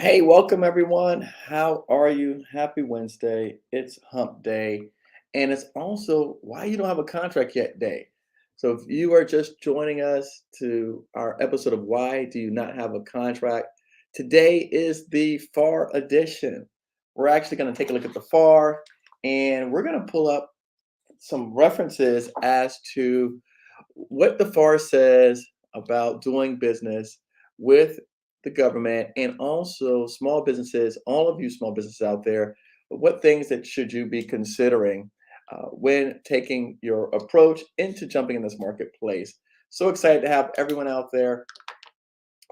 Hey, welcome everyone. How are you? Happy Wednesday. It's hump day. And it's also why you don't have a contract yet day. So if you are just joining us to our episode of Why Do You Not Have a Contract, today is the FAR edition. We're actually going to take a look at the FAR and we're going to pull up some references as to what the FAR says about doing business with the government and also small businesses, all of you small businesses out there, what things that should you be considering when taking your approach into jumping in this marketplace. So excited to have everyone out there.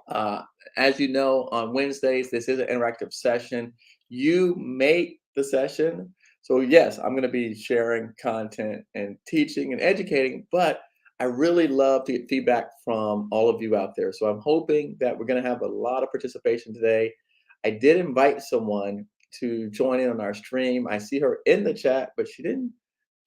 Uh, as you know, on Wednesdays, this is an interactive session. You make the session. So, yes, I'm going to be sharing content and teaching and educating, but I really love to get feedback from all of you out there. So, I'm hoping that we're going to have a lot of participation today. I did invite someone to join in on our stream. I see her in the chat, but she didn't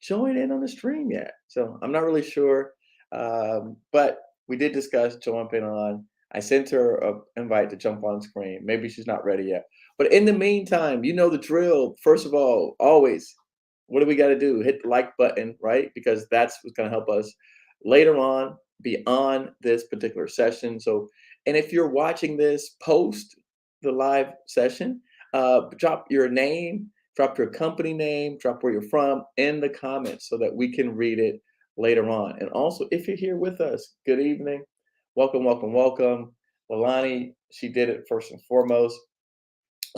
join in on the stream yet. So, I'm not really sure. But we did discuss jumping on. I sent her an invite to jump on screen. Maybe she's not ready yet. But in the meantime, you know the drill. First of all, always, what do we got to do? Hit the like button, right? Because that's what's going to help us later on beyond this particular session. So, and if you're watching this post the live session, drop your name, drop your company name, drop where you're from in the comments so that we can read it later on. And also, if you're here with us, good evening. Welcome, welcome, welcome. Leilani, she did it first and foremost.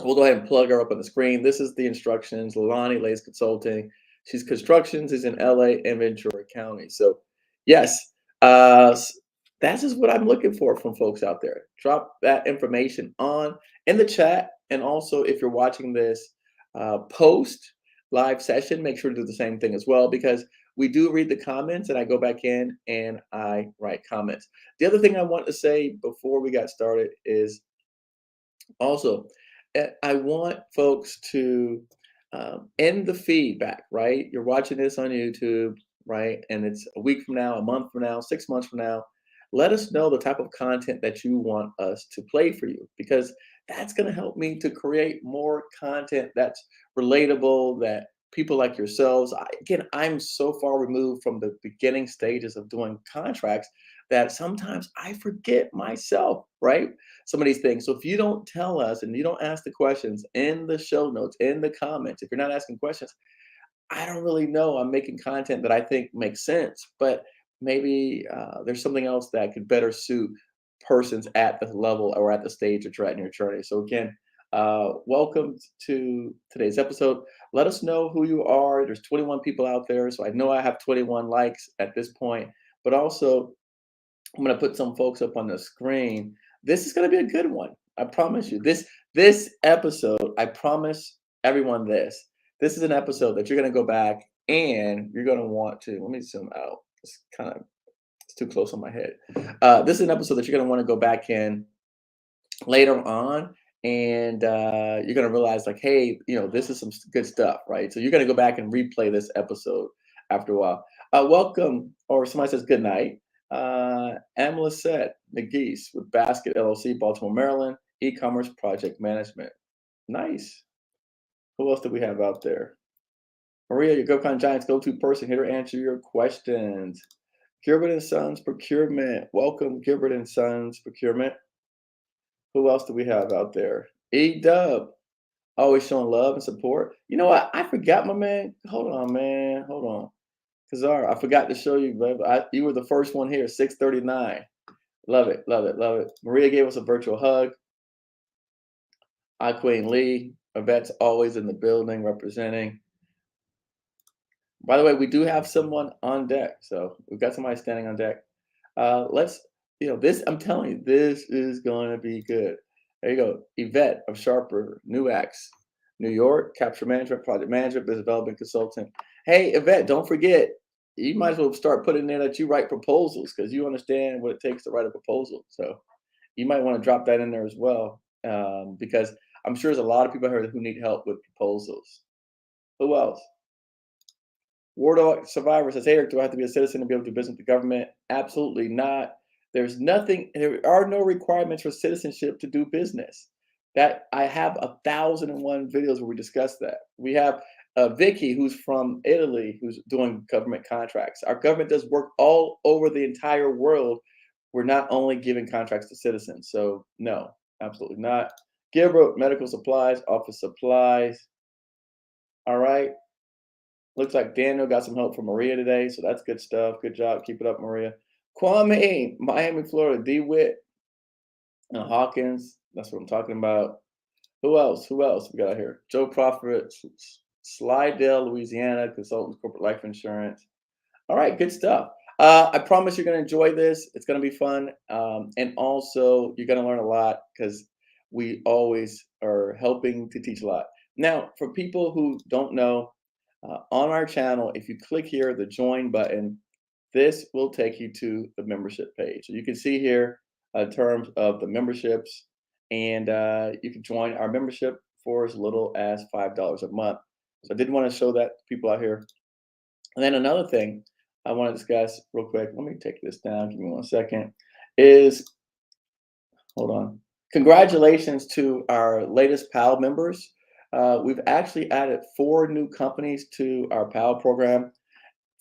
We'll go ahead and plug her up on the screen. This is the instructions. Leilani, Leis Consulting. She's constructions, is in LA and Ventura County. So, yes, that's just what I'm looking for from folks out there. Drop that information on in the chat. And also, if you're watching this post live session, make sure to do the same thing as well because we do read the comments and I go back in and I write comments. The other thing I want to say before we got started is also, I want folks to end the feedback, right? You're watching this on YouTube, right? And it's a week from now, a month from now, 6 months from now. Let us know the type of content that you want us to play for you because that's going to help me to create more content that's relatable, that people like yourselves. Again, I'm so far removed from the beginning stages of doing contracts that sometimes I forget myself, right? Some of these things. So if you don't tell us and you don't ask the questions in the show notes, in the comments, if you're not asking questions, I don't really know. I'm making content that I think makes sense, but maybe there's something else that could better suit persons at the level or at the stage that you're at in your journey. So again, welcome to today's episode. Let us know who you are. There's 21 people out there, so I know I have 21 likes at this point, but also I'm going to put some folks up on the screen. This is going to be a good one. I promise you. This episode, I promise everyone this. This is an episode that you're going to go back and you're going to want to. Let me zoom out. It's too close on my head. This is an episode that you're going to want to go back in later on, and you're going to realize like, hey, this is some good stuff, right? So you're going to go back and replay this episode after a while. Welcome, or somebody says good night. Amlisette McGeese with Basket LLC, Baltimore, Maryland, e-commerce project management. Nice. Who else do we have out there? Maria, your Govcon Giants go-to person here to answer your questions. Gilbert and Sons Procurement. Welcome, Gilbert and Sons Procurement. Who else do we have out there? E-Dub, always showing love and support. You know what? I forgot, my man. Hold on, man. Hold on. Kazar, I forgot to show you, babe. You were the first one here, 639. Love it, love it, love it. Maria gave us a virtual hug. Queen Lee, Yvette's always in the building representing. By the way, we do have someone on deck. So we've got somebody standing on deck. I'm telling you, this is going to be good. There you go. Yvette of Sharper, Newax, New York, capture management, project management, business development consultant. Hey, Yvette, don't forget, you might as well start putting in there that you write proposals because you understand what it takes to write a proposal. So you might want to drop that in there as well because I'm sure there's a lot of people here who need help with proposals. Who else? War Dog Survivor says, hey, Eric, do I have to be a citizen to be able to do business with the government? Absolutely not. There are no requirements for citizenship to do business. That I have 1,001 videos where we discuss that. We have Vicky, who's from Italy, who's doing government contracts. Our government does work all over the entire world. We're not only giving contracts to citizens. So no, absolutely not. Gilbert, medical supplies, office supplies. All right. Looks like Daniel got some help from Maria today, so that's good stuff. Good job. Keep it up, Maria. Kwame, Miami, Florida. DeWitt and Hawkins. That's what I'm talking about. Who else? Who else we got here? Joe Prophet, Slidell, Louisiana, Consultants Corporate Life Insurance. All right, good stuff. I promise you're going to enjoy this. It's going to be fun. And also, you're going to learn a lot because we always are helping to teach a lot. Now, for people who don't know, on our channel, if you click here, the join button, this will take you to the membership page. So you can see here in terms of the memberships, and you can join our membership for as little as $5 a month. So I did want to show that to people out here. And then another thing I want to discuss real quick, let me take this down, give me 1 second, is, hold on. Congratulations to our latest PAL members. We've actually added 4 new companies to our PAL program.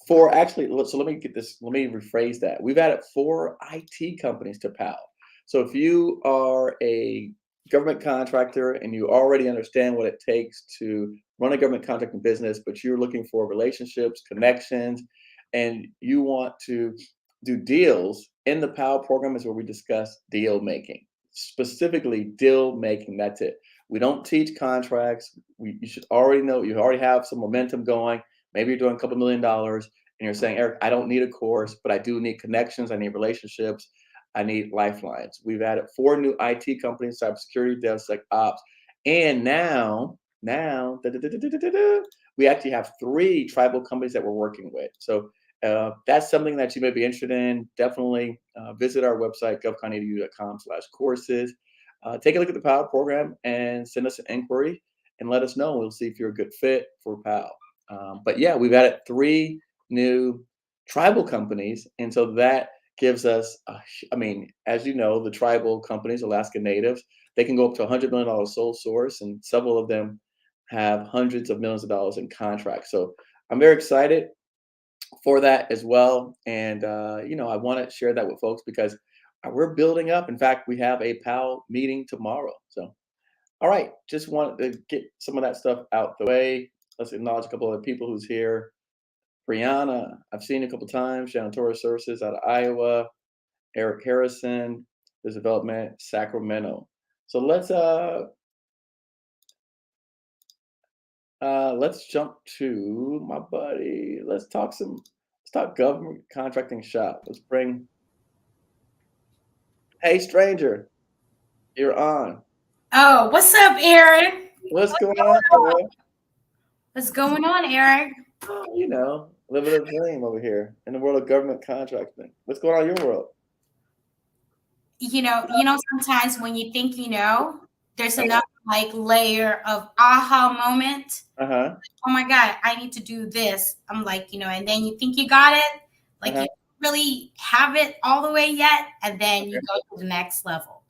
So let me get this, let me rephrase that. We've added 4 IT companies to PAL. So if you are a government contractor and you already understand what it takes to run a government contracting business, but you're looking for relationships, connections, and you want to do deals, in the PAL program is where we discuss deal making, specifically deal making. That's it. We don't teach contracts. You should already know, you already have some momentum going. Maybe you're doing a couple $1 million and you're saying, Eric, I don't need a course, but I do need connections. I need relationships. I need lifelines. We've added 4 new IT companies, cybersecurity, DevSecOps, and now we actually have 3 tribal companies that we're working with. So that's something that you may be interested in. Definitely visit our website, govcon.edu.com/courses. Take a look at the PAL program and send us an inquiry and let us know. We'll see if you're a good fit for PAL. But yeah, we've added 3 new tribal companies, and so that gives us, I mean, as you know, the tribal companies, Alaska Natives, they can go up to $100 million sole source, and several of them have hundreds of millions of dollars in contracts. So I'm very excited for that as well, and I want to share that with folks because we're building up. In fact, we have a PAL meeting tomorrow. So, all right, just wanted to get some of that stuff out the way. Let's acknowledge a couple of people who's here. Brianna, I've seen you a couple times. Shannon Torres Services out of Iowa. Eric Harrison, Business Development, Sacramento. So let's jump to my buddy. Let's talk government contracting shop. Let's bring. Hey, stranger, you're on. Oh, what's up, Eric? What's going on, bro? What's going on, Eric? Oh, living a dream over here in the world of government contracting. What's going on in your world? Sometimes when you think there's another layer of aha moment. Uh-huh. Oh my God, I need to do this. I'm like, and then you think you got it, like you don't really have it all the way yet, and then you go to the next level.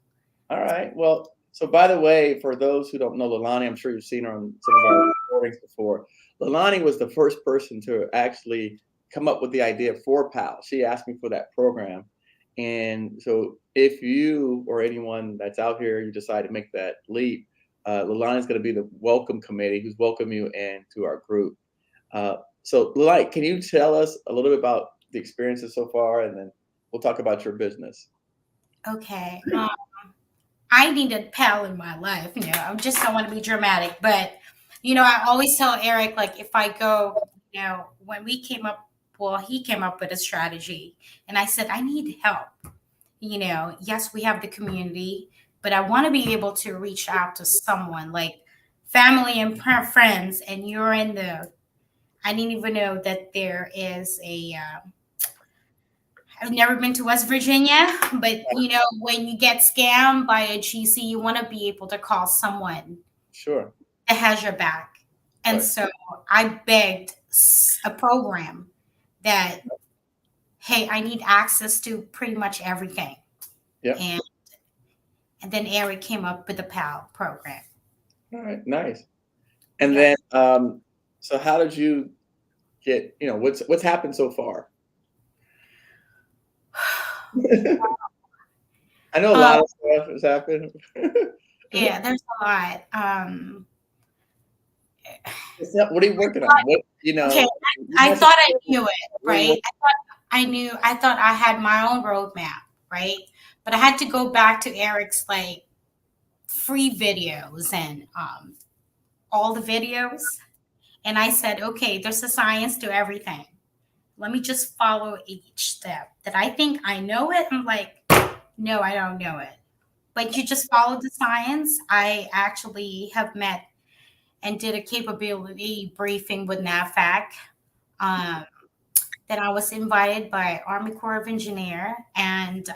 All right. Well, so by the way, for those who don't know Leilani, I'm sure you've seen her on some of our recordings before. Leilani was the first person to actually come up with the idea for PAL. She asked me for that program. And so if you or anyone that's out here, you decide to make that leap, Leilani is going to be the welcome committee who's welcome you into our group. So Leilani, can you tell us a little bit about the experiences so far, and then we'll talk about your business. Okay. I need a pal in my life. I just don't want to be dramatic, but I always tell Eric, like, if I go, when he came up with a strategy, and I said, I need help. Yes, we have the community, but I want to be able to reach out to someone like family and friends. And I didn't even know that there is I've never been to West Virginia, but when you get scammed by a GC, you want to be able to call someone Sure. that has your back. And so I begged a program that, hey, I need access to pretty much everything. Yeah. And And then Eric came up with the PAL program. All right, nice. And Yeah. then, so how did you get, what's happened so far? I know a Um, lot of stuff has happened. yeah, there's a lot. What are you working on? Okay, You I mentioned thought I knew it, what are you right? working I thought I had my own roadmap, right? But I had to go back to Eric's like free videos and all the videos. And I said, okay, there's a science to everything. Let me just follow each step. That I think I know it? I'm like, no, I don't know it. But you just follow the science. I actually have met and did a capability briefing with NAVFAC. Um, then I was invited by Army Corps of Engineer and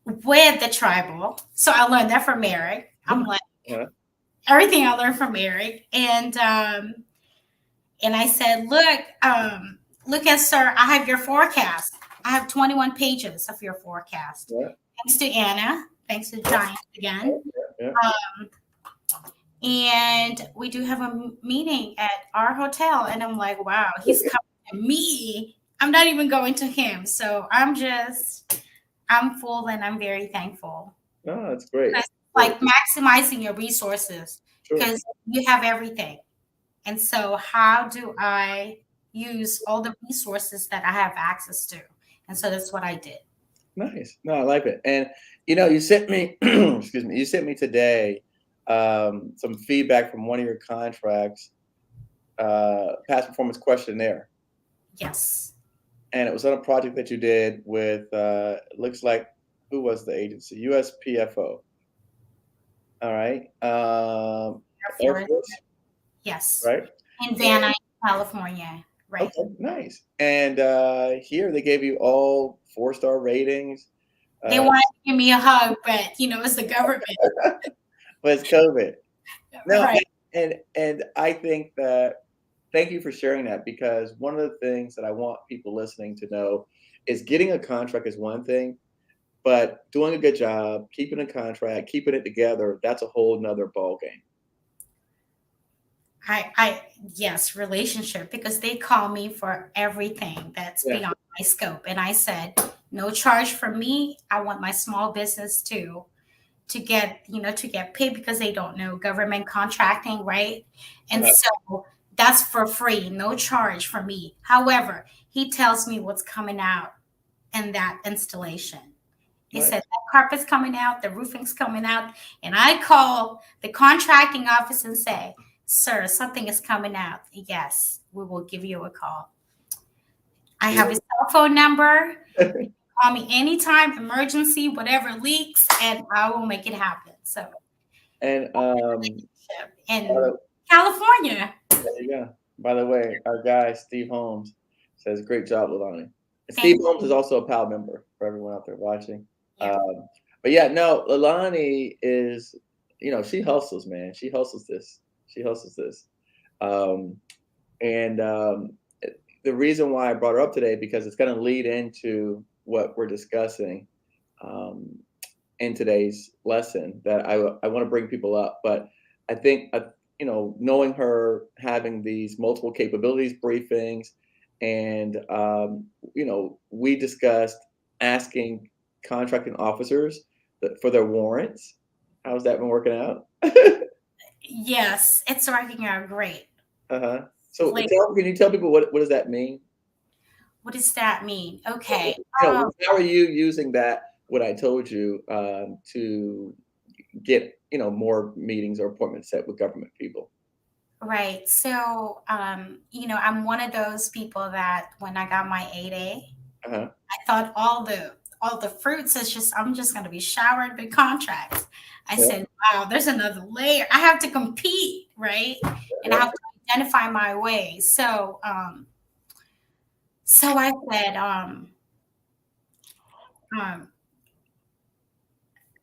with the tribal. So I learned that from Eric. I'm like on? everything I learned from Eric, and I said, look at sir, I have your forecast. I have 21 pages of your forecast. Yeah, Thanks to Anna. Thanks to Giant again. yeah. And we do have a meeting at our hotel. And I'm like, wow, he's coming to me. I'm not even going to him. So I'm full and I'm very thankful. No, that's great. It's like maximizing your resources Sure. because you have everything. And so, how do I use all the resources that I have access to? And so that's what I did. Nice. No, I like it. And you sent me, excuse me, you sent me today some feedback from one of your contracts, past performance questionnaire. Yes. And it was on a project that you did with, it looks like, who was the agency? USPFO. All right. Air Air Force. Force, Yes. right? In Van Nuys, California. Right. Okay, nice. And here they gave you all 4-star ratings. They Uh, wanted to give me a hug, but it's the government. but it's COVID. No, Right. and I think that thank you for sharing that because one of the things that I want people listening to know is getting a contract is one thing, but doing a good job, keeping a contract, keeping it together, that's a whole nother ball game. Yes, relationship, because they call me for everything that's Yeah. beyond my scope. And I said, no charge for me. I want my small business to get paid because they don't know government contracting, right? And Uh-huh. so that's for free, no charge for me. However, he tells me what's coming out in that installation. He Right. said that carpet's coming out, the roofing's coming out, and I call the contracting office and say, "Sir, something is coming out." Yes, we will give you a call. I have his cell phone number. Call me anytime, emergency, whatever leaks, and I will make it happen. So, And in California. there you go. By the way, our guy Steve Holmes says, "Great job, Leilani." And Steve Thank Holmes is also a PAL member for everyone out there watching. you. But yeah, no, Leilani is, she hustles, man. She hustles this. She hustles this. Um, and the reason why I brought her up today because it's going to lead into what we're discussing um, in today's lesson that I want to bring people up. But I think, knowing her having these multiple capabilities briefings, and, we discussed asking contracting officers for their warrants. How's that been working out? Yes, it's working out great. Uh-huh. So Like, can you tell people what does that mean? what does that mean? Okay. How are you using that, what I told you, to get, more meetings or appointments set with government people? Right. So, I'm one of those people that when I got my 8A, Uh-huh. I thought all the fruits is just I'm just going to be showered with contracts. I Yeah, said, wow, there's another layer. I have to compete, right? And I yeah. have to identify my way. So I said, um,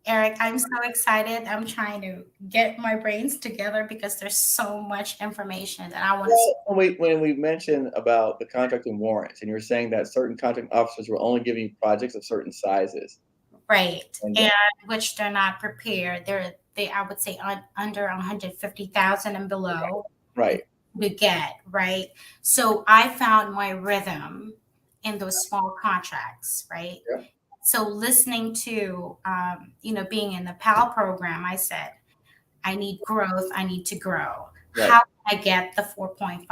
Eric, I'm so excited. I'm trying to get my brains together because there's so much information that I want to. Well, when we mentioned about the contracting warrants, and you're saying that certain contracting officers were only giving you projects of certain sizes. right, And and which they're not prepared. I would say under 150,000 and below right, to get, right? So I found my rhythm in those small contracts, right? yeah, So listening to, being in the PAL program, I said, I need growth. I need to grow. right, How can I get the 4.5?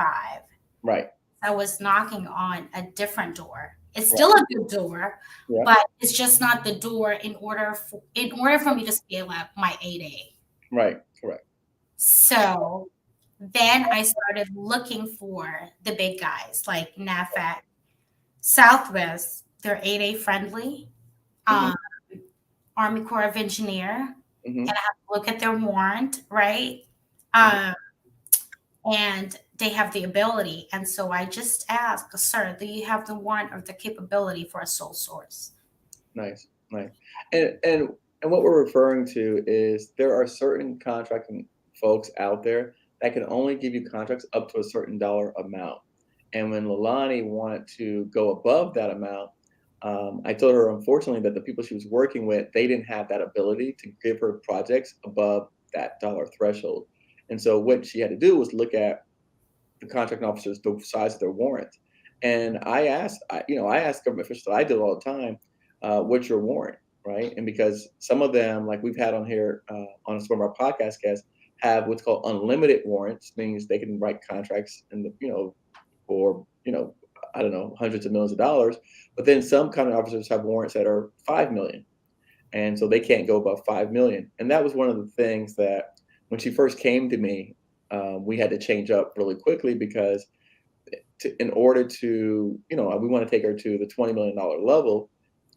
right, I was knocking on a different door. It's right, still a good door, yeah, but it's just not the door in order for me to scale up my 8A. right, correct. So then I started looking for the big guys like NAFAC, Southwest. They're 8A friendly. Hmm. Um, Army Corps of Engineer, and Hmm. I have to look at their warrant, right? Hmm. Um, and they have the ability. And so I just asked, sir, do you have the want or the capability for a sole source? Nice, nice. And what we're referring to is there are certain contracting folks out there that can only give you contracts up to a certain dollar amount. And when Leilani wanted to go above that amount, I told her unfortunately that the people she was working with, they didn't have that ability to give her projects above that dollar threshold. And so what she had to do was look at the contracting officers, the size of their warrant. And I ask government officials, I do it all the time, what's your warrant, right? And because some of them, like we've had on here on some of our podcast guests, have what's called unlimited warrants, means they can write contracts and for I don't know, hundreds of millions of dollars. But then some kind of officers have warrants that are 5 million, and so they can't go above 5 million. And that was one of the things that when she first came to me, we had to change up really quickly because in order to, we want to take her to the $20 million level,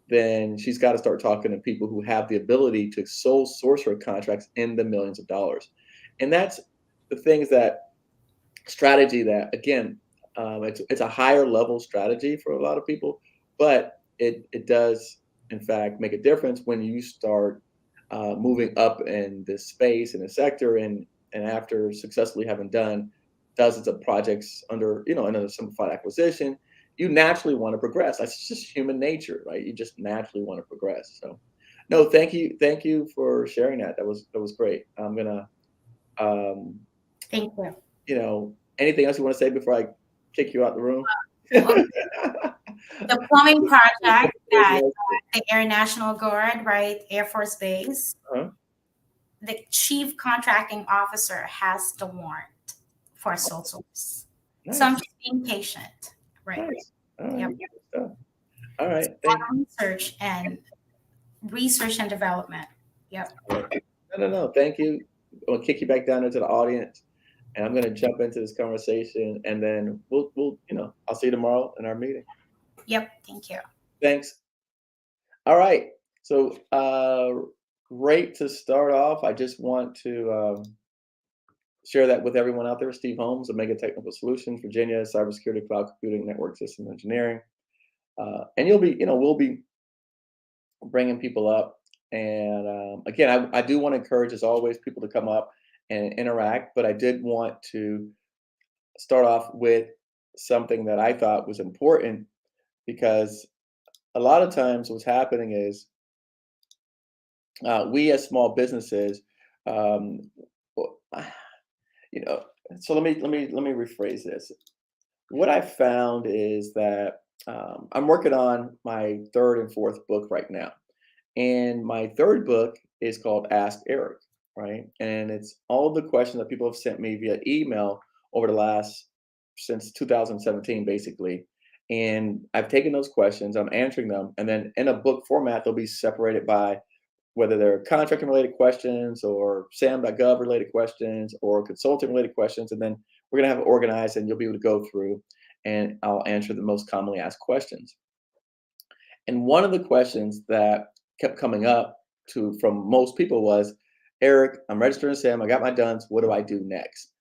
then she's got to start talking to people who have the ability to sole source her contracts in the millions of dollars. And that's the things that strategy that again, it's a higher level strategy for a lot of people, but it does in fact make a difference when you start moving up in this space in the sector, and after successfully having done dozens of projects under another simplified acquisition, you naturally want to progress. That's just human nature, right? You just naturally want to progress. So no, thank you for sharing that. That was great. I'm gonna um, Thank you. anything else you want to say before I kick you out the room? The plumbing project at the Air National Guard, right, Air Force Base, Uh-huh. the chief contracting officer has the warrant for a sole source. So I'm Nice, just being patient, right? nice. All Yep. right, good stuff. All right, Research and development. Yep. no. Thank you. I'll kick you back down into the audience, and I'm going to jump into this conversation, and then I'll see you tomorrow in our meeting. Yep. Thank you. Thanks. All right. So, great to start off. I just want to share that with everyone out there. Steve Holmes, Omega Technical Solutions, Virginia, cybersecurity, cloud computing, network system engineering, and we'll be bringing people up. And again, I do want to encourage, as always, people to come up and interact. But I did want to start off with something that I thought was important because a lot of times what's happening is we as small businesses, um, w- you know. So let me rephrase this. What I found is that I'm working on my third and fourth book right now. And my third book is called Ask Eric, right? And it's all the questions that people have sent me via email over the last since 2017, basically. And I've taken those questions, I'm answering them, and then in a book format, they'll be separated by whether they're contracting related questions or sam.gov related questions or consulting related questions. And then we're going to have it organized and you'll be able to go through and I'll answer the most commonly asked questions. And one of the questions that kept coming up from most people was, Eric, I'm registered in SAM, I got my duns, what do I do next?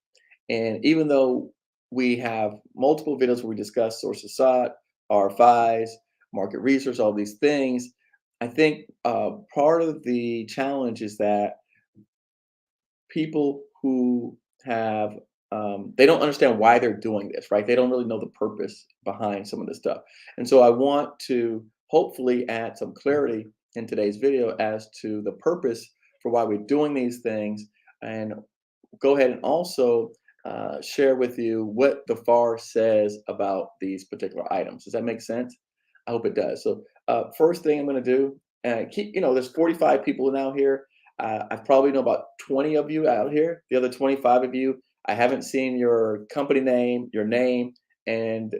And even though we have multiple videos where we discuss sources sought, RFIs, market research, all these things, I think part of the challenge is that people who have they don't understand why they're doing this, right? They don't really know the purpose behind some of this stuff. And so I want to hopefully add some clarity in today's video as to the purpose for why we're doing these things, and go ahead and also share with you what the FAR says about these particular items. Does that make sense? I hope it does. So first thing I'm going to do, there's 45 people now here. I probably know about 20 of you out here. The other 25 of you, I haven't seen your company name, your name, and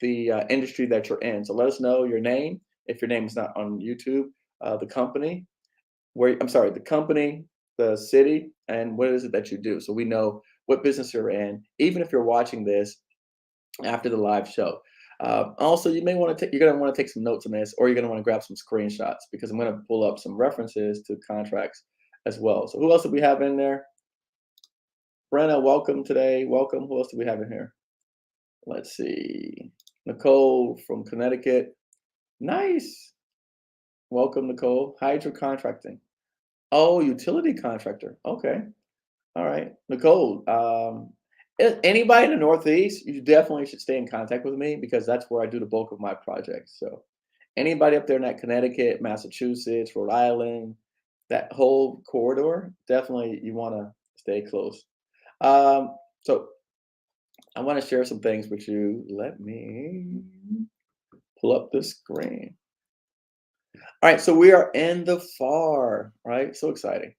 the industry that you're in. So let us know your name if your name is not on YouTube, the company, the company, the city, and what is it that you do. So we know what business you're in, even if you're watching this after the live show. Also, you may want to you're going to want to take some notes on this, or you're going to want to grab some screenshots because I'm going to pull up some references to contracts as well. So who else do we have in there? Brenna, welcome today. Welcome. Who else do we have in here? Let's see. Nicole from Connecticut. Nice. Welcome, Nicole. Hydro contracting. Oh, utility contractor. Okay. All right. Nicole, anybody in the Northeast, you definitely should stay in contact with me because that's where I do the bulk of my projects. So anybody up there in that Connecticut, Massachusetts, Rhode Island, that whole corridor, definitely you want to stay close. So I want to share some things with you. Let me pull up the screen. All right, so we are in the FAR, right? So exciting.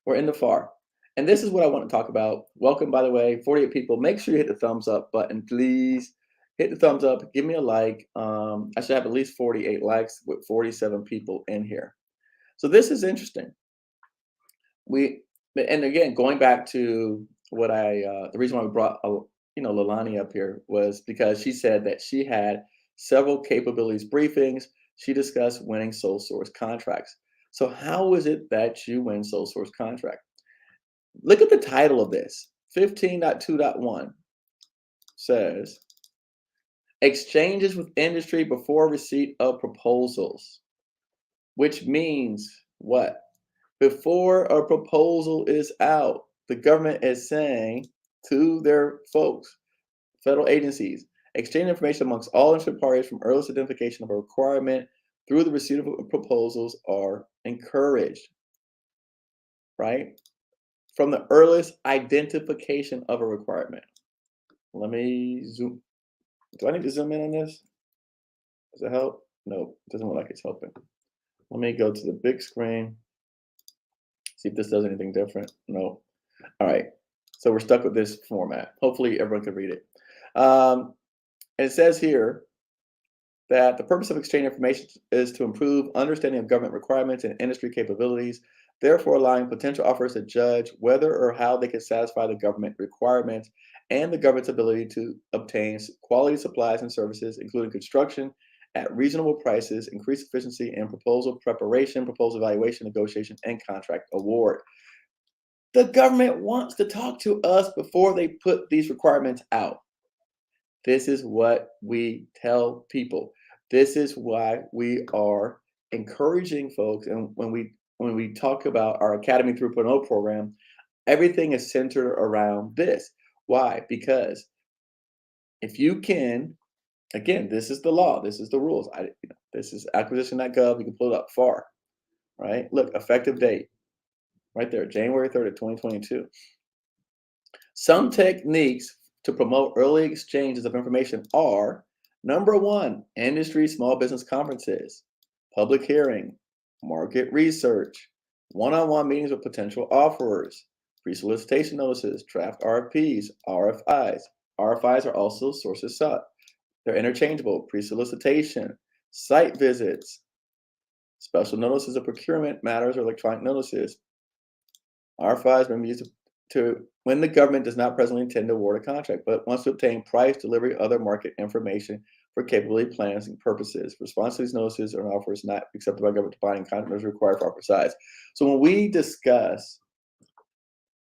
We're in the FAR. And this is what I want to talk about. Welcome, by the way, 48 people. Make sure you hit the thumbs up button, please. Hit the thumbs up. Give me a like. I should have at least 48 likes with 47 people in here. So this is interesting. And again, going back to what the reason why we brought Leilani up here was because she said that she had several capabilities briefings. She discussed winning sole source contracts. So how is it that you win sole source contract? Look at the title of this. 15.2.1 says exchanges with industry before receipt of proposals, which means what? Before a proposal is out, the government is saying to their folks, federal agencies, exchange information amongst all interested parties from earliest identification of a requirement through the receipt of proposals are encouraged, right? From the earliest identification of a requirement. Let me zoom. Do I need to zoom in on this? Does it help? No, it doesn't look like it's helping. Let me go to the big screen. See if this does anything different. No. All right. So we're stuck with this format. Hopefully everyone can read it. And it says here that the purpose of exchange information is to improve understanding of government requirements and industry capabilities, therefore allowing potential offers to judge whether or how they can satisfy the government requirements and the government's ability to obtain quality supplies and services, including construction at reasonable prices, increased efficiency in proposal preparation, proposal evaluation, negotiation, and contract award. The government wants to talk to us before they put these requirements out. This is what we tell people. This is why we are encouraging folks. And when we talk about our Academy 3.0 program, everything is centered around this. Why? Because if you can, again, this is the law. This is the rules. This is acquisition.gov. You can pull it up far, right? Look, effective date, right there, January 3rd, 2022. Some techniques to promote early exchanges of information are, number one, industry small business conferences, public hearing, market research, one-on-one meetings with potential offerers, pre-solicitation notices, draft RFPs, RFIs. RFIs are also sources sought. They're interchangeable, pre-solicitation, site visits, special notices of procurement matters or electronic notices. RFIs may be used to when the government does not presently intend to award a contract, but wants to obtain price, delivery, other market information for capability plans and purposes. Response to these notices or offers not accepted by government binding contract is required for offer size. So when we discuss,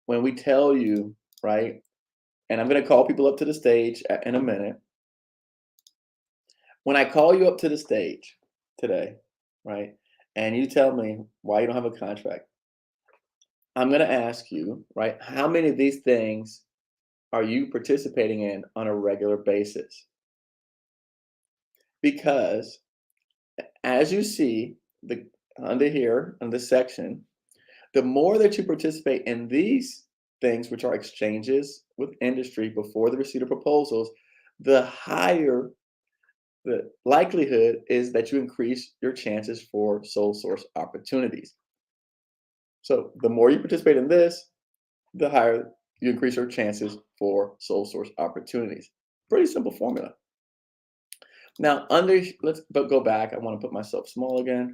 when we tell you, right, and I'm going to call people up to the stage in a minute. When I call you up to the stage today, right, and you tell me why you don't have a contract, I'm going to ask you, right, how many of these things are you participating in on a regular basis? Because as you see, the under here in this section, the more that you participate in these things, which are exchanges with industry before the receipt of proposals, the higher the likelihood is that you increase your chances for sole source opportunities. So the more you participate in this, the higher you increase your chances for sole source opportunities. Pretty simple formula. Now, let's go back. I want to put myself small again.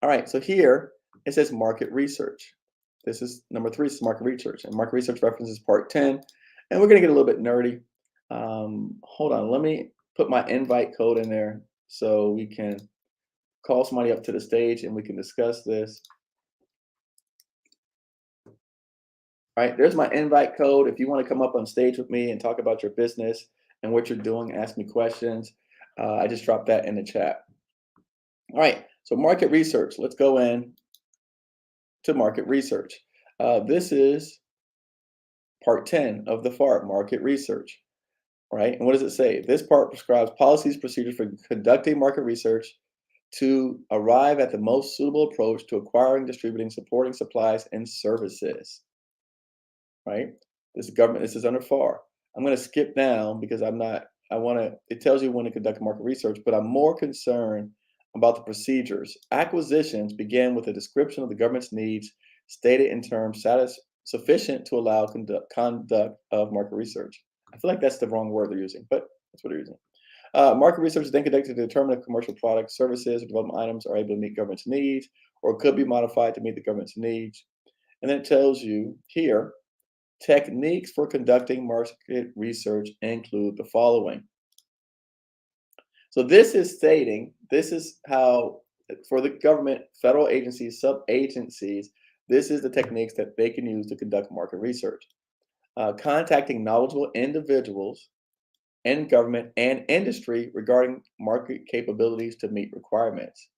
All right, so here it says market research. This is number 3, is market research. And market research references part 10. And we're going to get a little bit nerdy. Hold on, let me put my invite code in there so we can call somebody up to the stage and we can discuss this. All right, there's my invite code. If you want to come up on stage with me and talk about your business and what you're doing, ask me questions. I just dropped that in the chat. All right, so market research. Let's go in to market research. This is part 10 of the FARP, market research. Right, and what does it say? This part prescribes policies, procedures for conducting market research to arrive at the most suitable approach to acquiring, distributing, supporting supplies and services. Right, this is government. This is under FAR. I'm going to skip down because it tells you when to conduct market research, but I'm more concerned about the procedures. Acquisitions begin with a description of the government's needs stated in terms sufficient to allow conduct of market research. I feel like that's the wrong word they're using, but that's what they're using. Market research is then conducted to determine if commercial products, services, or development items are able to meet government's needs or could be modified to meet the government's needs. And then it tells you here, techniques for conducting market research include the following. So this is stating, this is how, for the government, federal agencies, sub-agencies, this is the techniques that they can use to conduct market research. Contacting knowledgeable individuals in government and industry regarding market capabilities to meet requirements.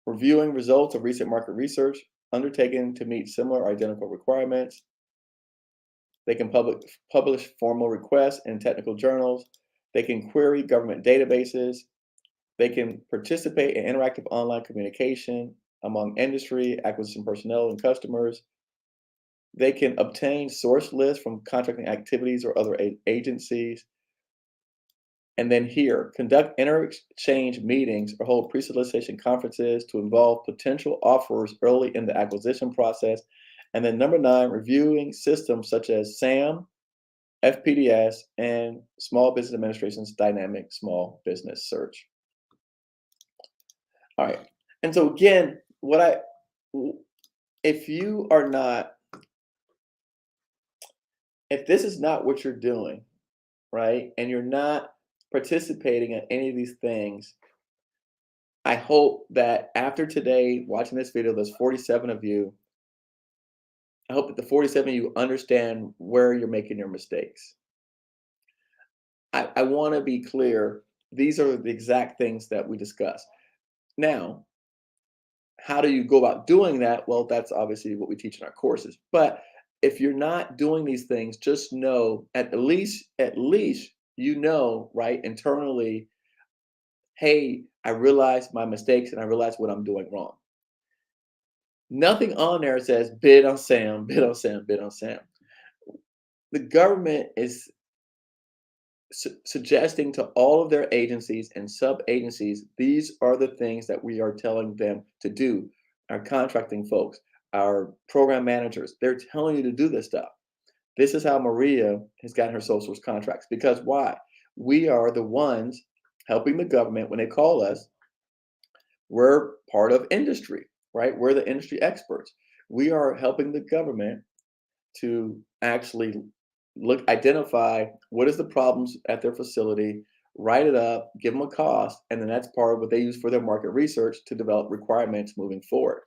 Reviewing results of recent market research undertaken to meet similar or identical requirements. They can publish formal requests in technical journals. They can query government databases. They can participate in interactive online communication among industry, acquisition personnel, and customers. They can obtain source lists from contracting activities or other agencies. And then here, conduct inter-exchange meetings or hold pre-solicitation conferences to involve potential offerers early in the acquisition process. And then number 9, reviewing systems such as SAM, FPDS, and Small Business Administration's Dynamic Small Business Search. All right. And so again, if this is not what you're doing, right, and you're not participating in any of these things, I hope that after today, watching this video, there's 47 of you. I hope that the 47 of you understand where you're making your mistakes. I want to be clear. These are the exact things that we discussed. Now, how do you go about doing that? Well, that's obviously what we teach in our courses. But if you're not doing these things, just know at least you know, right, internally, hey, I realized my mistakes and I realized what I'm doing wrong. Nothing on there says bid on Sam, bid on Sam, bid on Sam. The government is suggesting to all of their agencies and sub-agencies, these are the things that we are telling them to do. Our contracting folks, our program managers, they're telling you to do this stuff. This is how Maria has gotten her sole source contracts. Because why? We are the ones helping the government when they call us. We're part of industry, right? We're the industry experts. We are helping the government to actually identify what is the problems at their facility, write it up, give them a cost, and then that's part of what they use for their market research to develop requirements moving forward.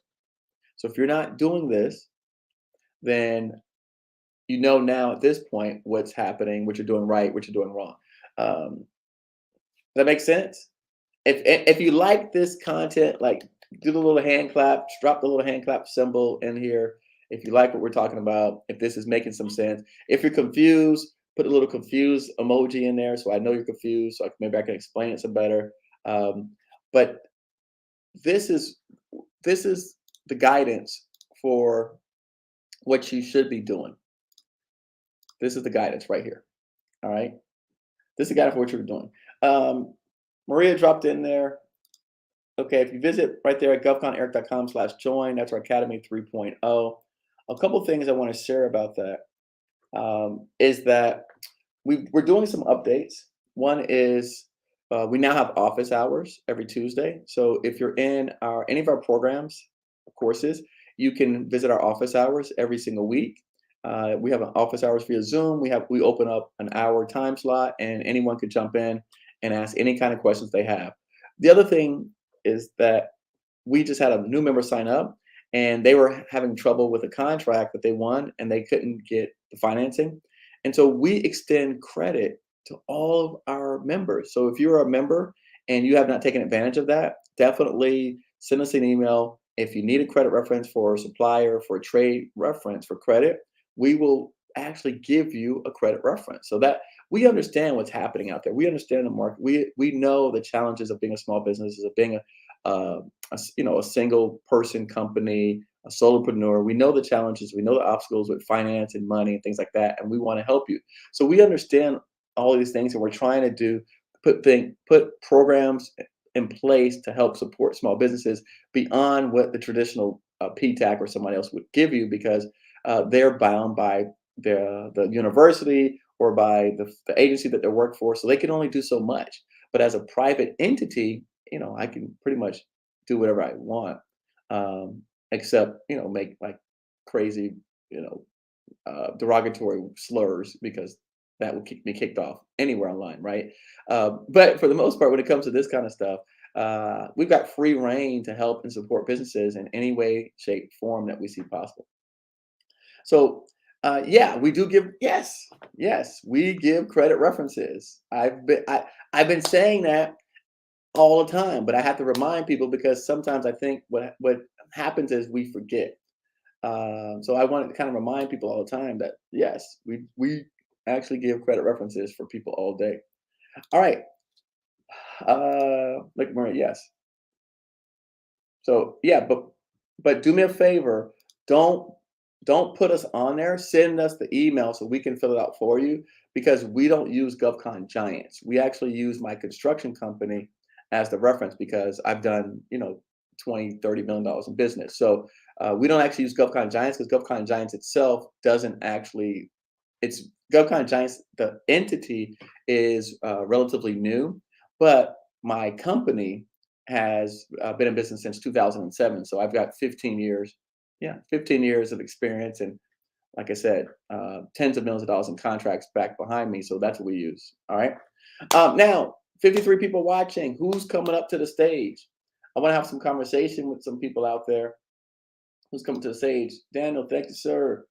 So if you're not doing this, then you know now at this point what's happening, what you're doing right, what you're doing wrong. Does that make sense? If you like this content, like do the little hand clap, drop the little hand clap symbol in here. If you like what we're talking about, if this is making some sense. If you're confused, put a little confused emoji in there so I know you're confused, so maybe I can explain it some better. But this is this is the guidance for what you should be doing. This is the guidance right here. All right. This is the guidance for what you're doing. Maria dropped in there. Okay, if you visit right there at govconeric.com/join, that's our Academy 3.0. A couple things I want to share about that is that we're doing some updates. One is we now have office hours every Tuesday. So if you're in any of our programs, courses, you can visit our office hours every single week. We have an office hours via Zoom. We open up an hour time slot, and anyone could jump in and ask any kind of questions they have. The other thing is that we just had a new member sign up, and they were having trouble with a contract that they won, and they couldn't get the financing. And so we extend credit to all of our members. So if you're a member and you have not taken advantage of that, definitely send us an email. If you need a credit reference for a supplier, for a trade reference for credit, we will actually give you a credit reference so that we understand what's happening out there. We understand the market. We know the challenges of being a small business, of being a single person company, a solopreneur. We know the challenges. We know the obstacles with finance and money and things like that, and we want to help you. So we understand all of these things, and we're trying to put programs in place to help support small businesses beyond what the traditional PTAC or somebody else would give you, because they're bound by the university or by the agency that they work for, so they can only do so much. But as a private entity, I can pretty much do whatever I want, except make like crazy, derogatory slurs, because that would be kicked off anywhere online, right? But for the most part, when it comes to this kind of stuff, we've got free reign to help and support businesses in any way, shape, form that we see possible. So, yeah, we do give. Yes, we give credit references. I've been saying that all the time, but I have to remind people, because sometimes I think what happens is we forget. So I want to kind of remind people all the time that yes, we actually give credit references for people all day. All right, like Maria, yes. So yeah, but do me a favor, don't don't put us on there. Send us the email so we can fill it out for you, because we don't use GovCon Giants. We actually use my construction company as the reference, because I've done 20-30 million dollars in business. So we don't actually use GovCon Giants, because GovCon Giants itself doesn't actually. It's GovCon Giants. The entity is relatively new, but my company has been in business since 2007. So I've got 15 years, yeah, 15 years of experience. And like I said, tens of millions of dollars in contracts back behind me. So that's what we use. All right. Now, 53 people watching. Who's coming up to the stage? I want to have some conversation with some people out there. Who's coming to the stage? Daniel, thank you, sir.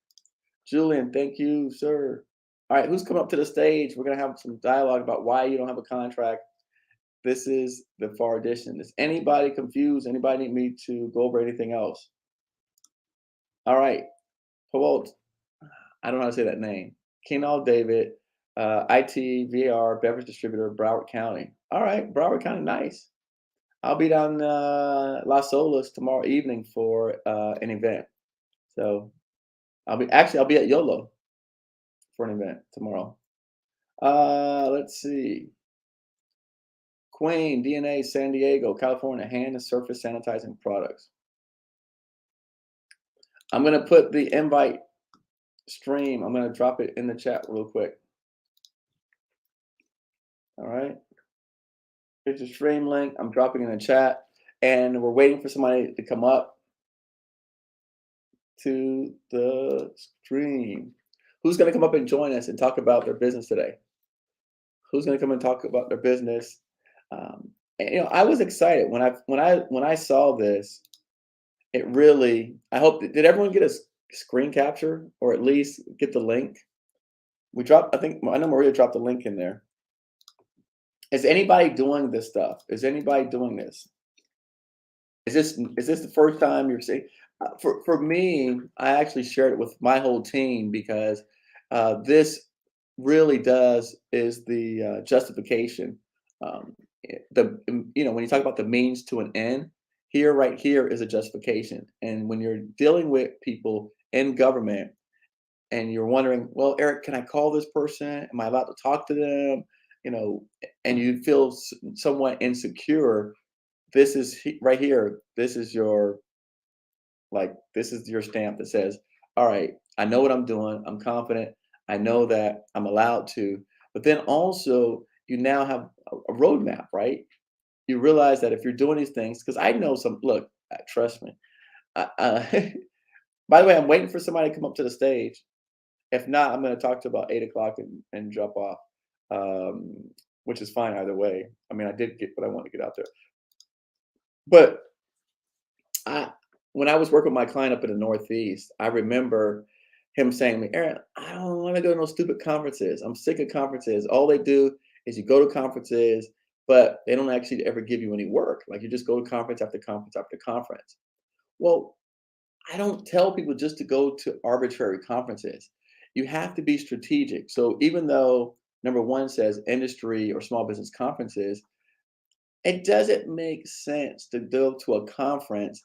Julian, thank you, sir. All right, who's coming up to the stage? We're going to have some dialogue about why you don't have a contract. This is the FAR edition. Is anybody confused? Anybody need me to go over anything else? All right. Pawalt, I don't know how to say that name. Kenol David, IT, VAR, beverage distributor, Broward County. All right, Broward County, nice. I'll be down Las Olas tomorrow evening for an event. So I'll be at YOLO for an event tomorrow. Let's see. Queen, DNA, San Diego, California, hand and surface sanitizing products. I'm going to put the invite stream. I'm going to drop it in the chat real quick. All right. Here's the stream link. I'm dropping in the chat, and we're waiting for somebody to come up to the stream. Who's going to come up and join us and talk about their business today? Who's going to come and talk about their business? And, I was excited when I saw this. It really. I hope. Did everyone get a screen capture, or at least get the link? We dropped. I know Maria dropped the link in there. Is anybody doing this stuff? Is anybody doing this? Is this the first time you're seeing? For me, I actually shared it with my whole team, because this really is the justification. When you talk about the means to an end, here, right here is a justification. And when you're dealing with people in government and you're wondering, well, Eric, can I call this person? Am I allowed to talk to them? You know, and you feel somewhat insecure. This is right here. This is your stamp that says, all right, I know what I'm doing. I'm confident. I know that I'm allowed to. But then also, you now have a roadmap, right? You realize that if you're doing these things, because I know look, trust me. By the way, I'm waiting for somebody to come up to the stage. If not, I'm going to talk to about 8 o'clock and drop off, um, which is fine either way. I mean, I did get what I want to get out there. But I, when I was working with my client up in the Northeast, I remember him saying to me, Aaron, I don't want to go to no stupid conferences. I'm sick of conferences. All they do is you go to conferences, but they don't actually ever give you any work. Like you just go to conference after conference after conference. Well, I don't tell people just to go to arbitrary conferences. You have to be strategic. So even though number one says industry or small business conferences, it doesn't make sense to go to a conference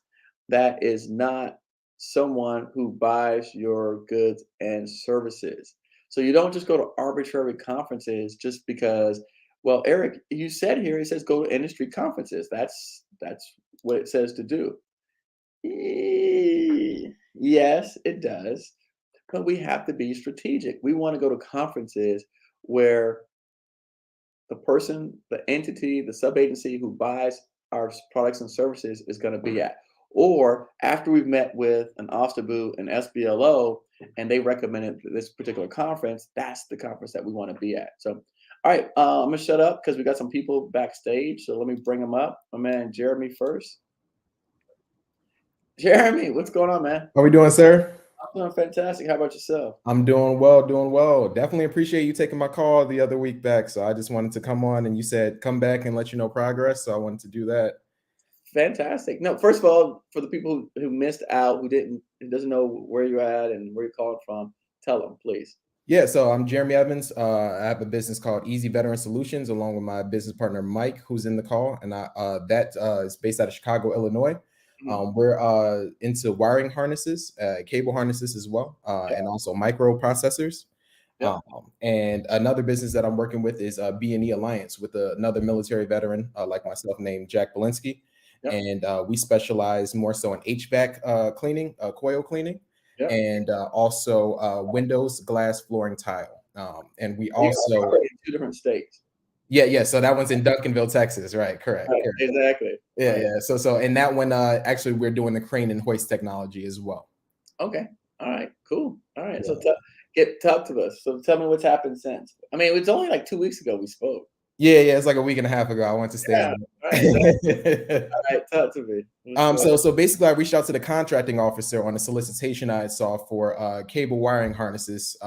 that is not someone who buys your goods and services. So you don't just go to arbitrary conferences just because, well, Eric, you said here it says go to industry conferences. That's what it says to do. Yes, it does. But we have to be strategic. We want to go to conferences where the person, the entity, the sub-agency who buys our products and services is going to be at. Or after we've met with an OSTABU and SBLO and they recommended this particular conference, that's the conference that we want to be at. So, all right, I'm going to shut up because we got some people backstage. So let me bring them up. My man, Jeremy first. Jeremy, what's going on, man? How we doing, sir? I'm doing fantastic. How about yourself? I'm doing well, doing well. Definitely appreciate you taking my call the other week back. So I just wanted to come on and you said come back and let you know progress. So I wanted to do that. Fantastic. No, first of all, for the people who missed out, who doesn't know where you're at and where you're calling from, tell them, please. Yeah, so I'm Jeremy Evans. I have a business called Easy Veteran Solutions, along with my business partner Mike, who's in the call, and that is based out of Chicago, Illinois. We're into wiring harnesses, cable harnesses as well, and also microprocessors. And another business that I'm working with is B&E Alliance with another military veteran like myself named Jack Belinsky. And we specialize more so in HVAC cleaning, coil cleaning, and also windows, glass, flooring, tile. And we also in 2 different states. Yeah. So that one's in Duncanville, Texas, right? Correct. Right, exactly. Yeah. So and that one, actually, we're doing the crane and hoist technology as well. Okay. All right. Cool. All right. So talk to us. So tell me what's happened since. I mean, it was only like 2 weeks ago we spoke. Yeah. It's like a week and a half ago. I went to stay. All right. Talk to me. So basically, I reached out to the contracting officer on a solicitation I saw for cable wiring harnesses.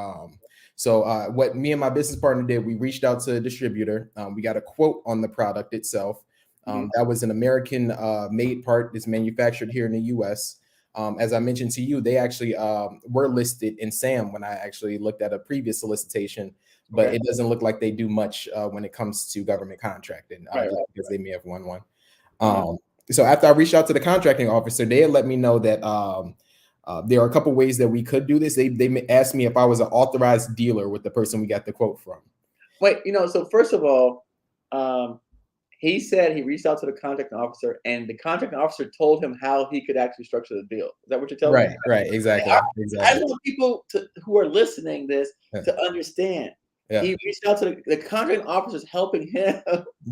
So what me and my business partner did, we reached out to a distributor. We got a quote on the product itself. That was an American made part. It's manufactured here in the U.S. As I mentioned to you, they actually were listed in SAM when I actually looked at a previous solicitation, but it doesn't look like they do much when it comes to government contracting because they may have won one. So after I reached out to the contracting officer, they had let me know that there are a couple ways that we could do this. They asked me if I was an authorized dealer with the person we got the quote from. Wait, so first of all, he said he reached out to the contracting officer, and the contracting officer told him how he could actually structure the deal. Is that what you're telling me? Right, exactly. I want people who are listening to this to understand. He reached out to the contracting officers helping him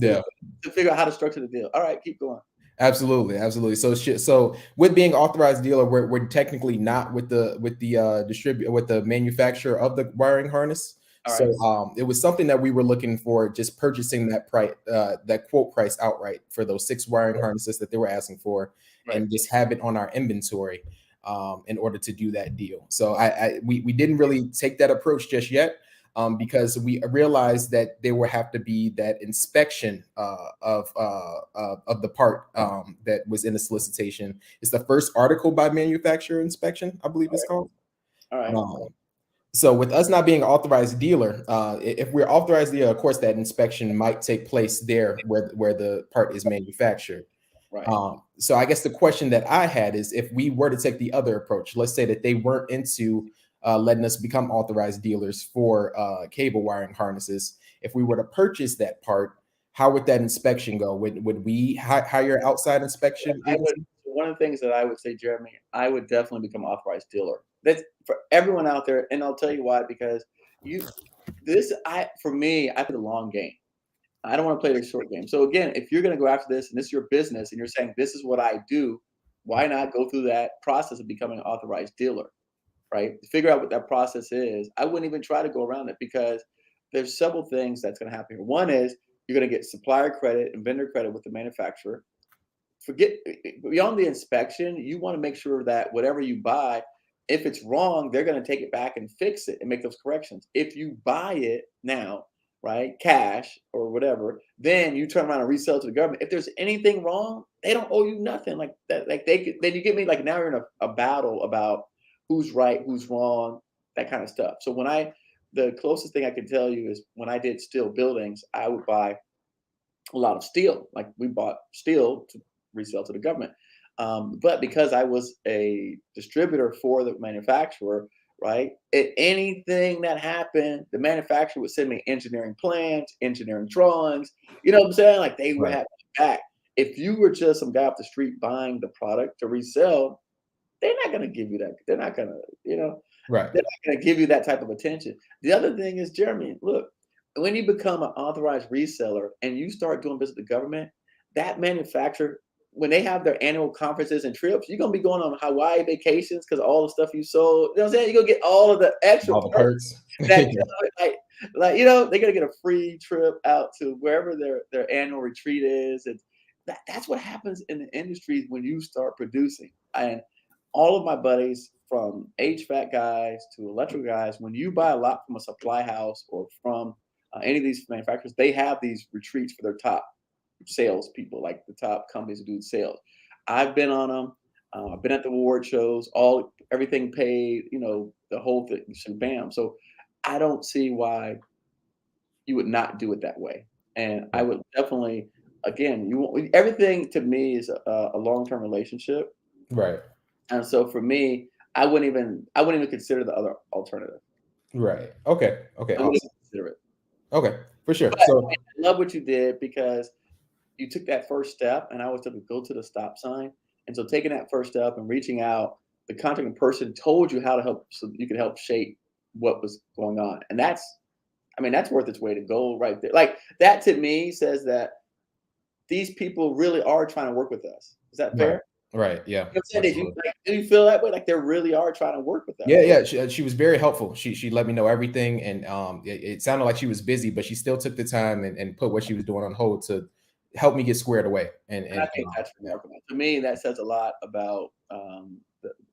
to figure out how to structure the deal. All right, keep going. Absolutely. So with being authorized dealer, we're technically not with the distributor, with the manufacturer of the wiring harness. So it was something that we were looking for, just purchasing that price, that quote price outright for those 6 wiring harnesses that they were asking for, and just have it on our inventory in order to do that deal. So we didn't really take that approach just yet. Because we realized that there would have to be that inspection of the part that was in the solicitation. It's the first article by manufacturer inspection, I believe it's called. All right. So with us not being an authorized dealer, if we're authorized dealer, of course, that inspection might take place there where the part is manufactured. Right. So I guess the question that I had is, if we were to take the other approach, let's say that they weren't into letting us become authorized dealers for cable wiring harnesses. If we were to purchase that part, how would that inspection go? Would we hire outside inspection I would. agency? One of the things that I would say, Jeremy, I would definitely become an authorized dealer. That's for everyone out there, and I'll tell you why. Because you, for me, I play the long game. I don't want to play the short game. So again, if you're going to go after this and this is your business and you're saying this is what I do, why not go through that process of becoming an authorized dealer, right? Figure out what that process is. I wouldn't even try to go around it because there's several things that's going to happen here. One is you're going to get supplier credit and vendor credit with the manufacturer. Forget beyond the inspection, you want to make sure that whatever you buy, if it's wrong, they're going to take it back and fix it and make those corrections. If you buy it now, right, cash or whatever, then you turn around and resell to the government. If there's anything wrong, they don't owe you nothing like that. Like then you get me like now you're in a battle about who's right, who's wrong, that kind of stuff. So the closest thing I can tell you is when I did steel buildings, I would buy a lot of steel. Like we bought steel to resell to the government. But because I was a distributor for the manufacturer, right? Anything that happened, the manufacturer would send me engineering plans, engineering drawings. You know what I'm saying? Like they would Right, have my back. If you were just some guy off the street buying the product to resell, they're not going to give you that. They're not going to, right, they're not going to give you that type of attention. The other thing is, Jeremy, look, when you become an authorized reseller and you start doing business with the government, that manufacturer, when they have their annual conferences and trips, you're gonna be going on Hawaii vacations because all the stuff you sold. You know what I'm saying? You're gonna get all of the extra all the perks perks. that like they're gonna get a free trip out to wherever their annual retreat is, and that's what happens in the industry when you start producing. And all of my buddies, from HVAC guys to electrical guys, when you buy a lot from a supply house or from any of these manufacturers, they have these retreats for their top sales people, like the top companies who do sales. I've been on them. I've been at the award shows, everything paid, the whole thing, bam. So I don't see why you would not do it that way. And I Right, would definitely, again, everything to me is a long-term relationship. right, And so for me, I wouldn't even consider the other alternative. right. Okay, okay, I wouldn't awesome. consider it. Okay, for sure. But So I love what you did because you took that first step, and I always tell you go to the stop sign. And so taking that first step and reaching out, the contacting person told you how to help, so you could help shape what was going on. And that's worth its weight in gold right there. Like that to me says that these people really are trying to work with us. Is that right, fair? right, yeah, You know what I'm saying? absolutely. Do you feel that way? Like they really are trying to work with Yeah, us. yeah. She was very helpful. She let me know everything, and it sounded like she was busy, but she still took the time and put what she was doing on hold to help me get squared away. And I think that's Yeah, remarkable. To me, that says a lot about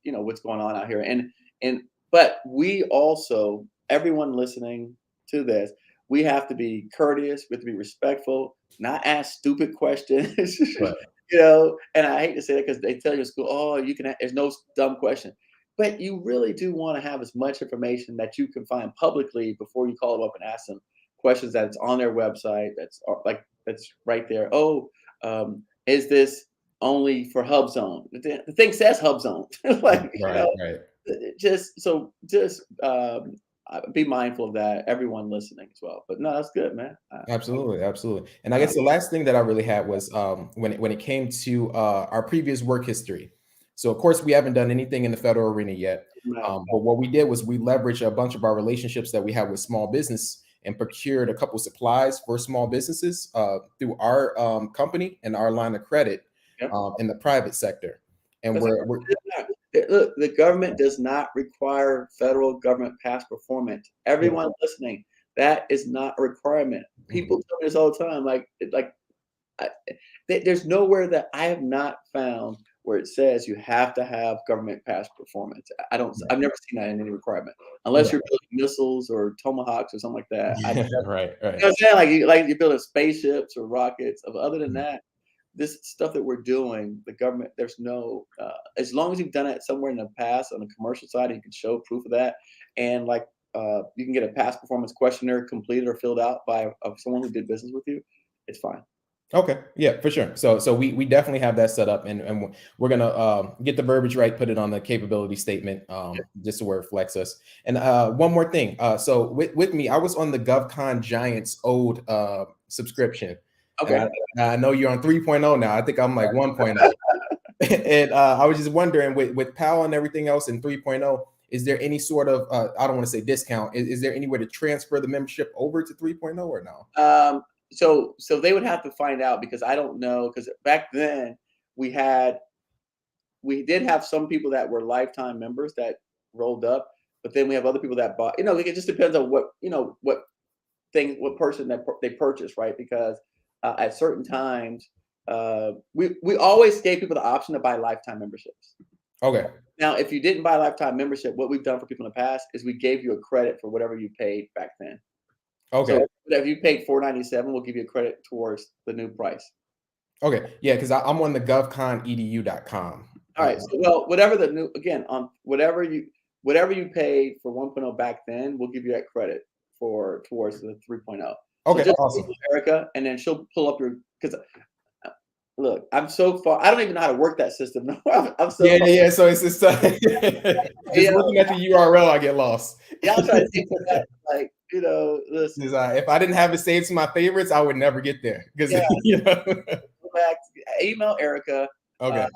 what's going on out here. But we also, everyone listening to this, we have to be courteous, we have to be respectful, not ask stupid questions. right, And I hate to say that because they tell you in school, oh, there's no dumb question. But you really do want to have as much information that you can find publicly before you call them up and ask them questions that's on their website, that's right there. Oh, is this only for hub zone? The thing says hub zone. like you right, know, right. just be mindful of that. Everyone listening as well. But no, that's good, man. Absolutely, absolutely. And I I, guess the last thing that I really had was when it came to our previous work history. So of course we haven't done anything in the federal arena yet. right. But what we did was we leveraged a bunch of our relationships that we have with small business and procured a couple supplies for small businesses through our company and our line of credit Yep. in the private sector. And That's we're Look, the government does not require federal government past performance. yeah, Everyone listening, that is not a requirement. mhm, People tell me this all the time. There's nowhere that I have not found where it says you have to have government past performance. right, I've never seen that in any requirement, unless right, you're building missiles or tomahawks or something like that. right, You know what I'm saying? Like you're building spaceships or rockets. Other than mhm, that, this stuff that we're doing, the government, there's no, as long as you've done it somewhere in the past on the commercial side, and you can show proof of that, and you can get a past performance questionnaire completed or filled out by someone who did business with you, it's fine. Okay, yeah, for sure. So we definitely have that set up, and we're gonna get the verbiage right, put it on the capability statement, just to where it reflects us. And one more thing, so with me, I was on the GovCon Giants old subscription, and Okay. I know you're on 3.0 now. I think I'm like 1.0, and I was just wondering with PAL and everything else in 3.0. Is there any sort of I don't want to say discount? Is there any way to transfer the membership over to 3.0 or no? So they would have to find out because I don't know because back then we had we did have some people that were lifetime members that rolled up, but then we have other people that bought. It just depends on what person that they purchased, right? Because at certain times, we always gave people the option to buy lifetime memberships. Okay. Now, if you didn't buy a lifetime membership, what we've done for people in the past is we gave you a credit for whatever you paid back then. Okay. So if you paid $497, we'll give you a credit towards the new price. Okay. Yeah, because I'm on the govconedu.com. All right. So whatever the new again on whatever you paid for 1.0 back then, we'll give you that credit for towards the 3.0. So Okay, just awesome. Google Erica, and then she'll pull up your because look, I'm so far. I don't even know how to work that system. I'm so far. Yeah. So it's just just looking at the URL, I get lost. Y'all try to think of that, like listen. If I didn't have it saved to my favorites, I would never get there. Because Go back, email Erica. Okay.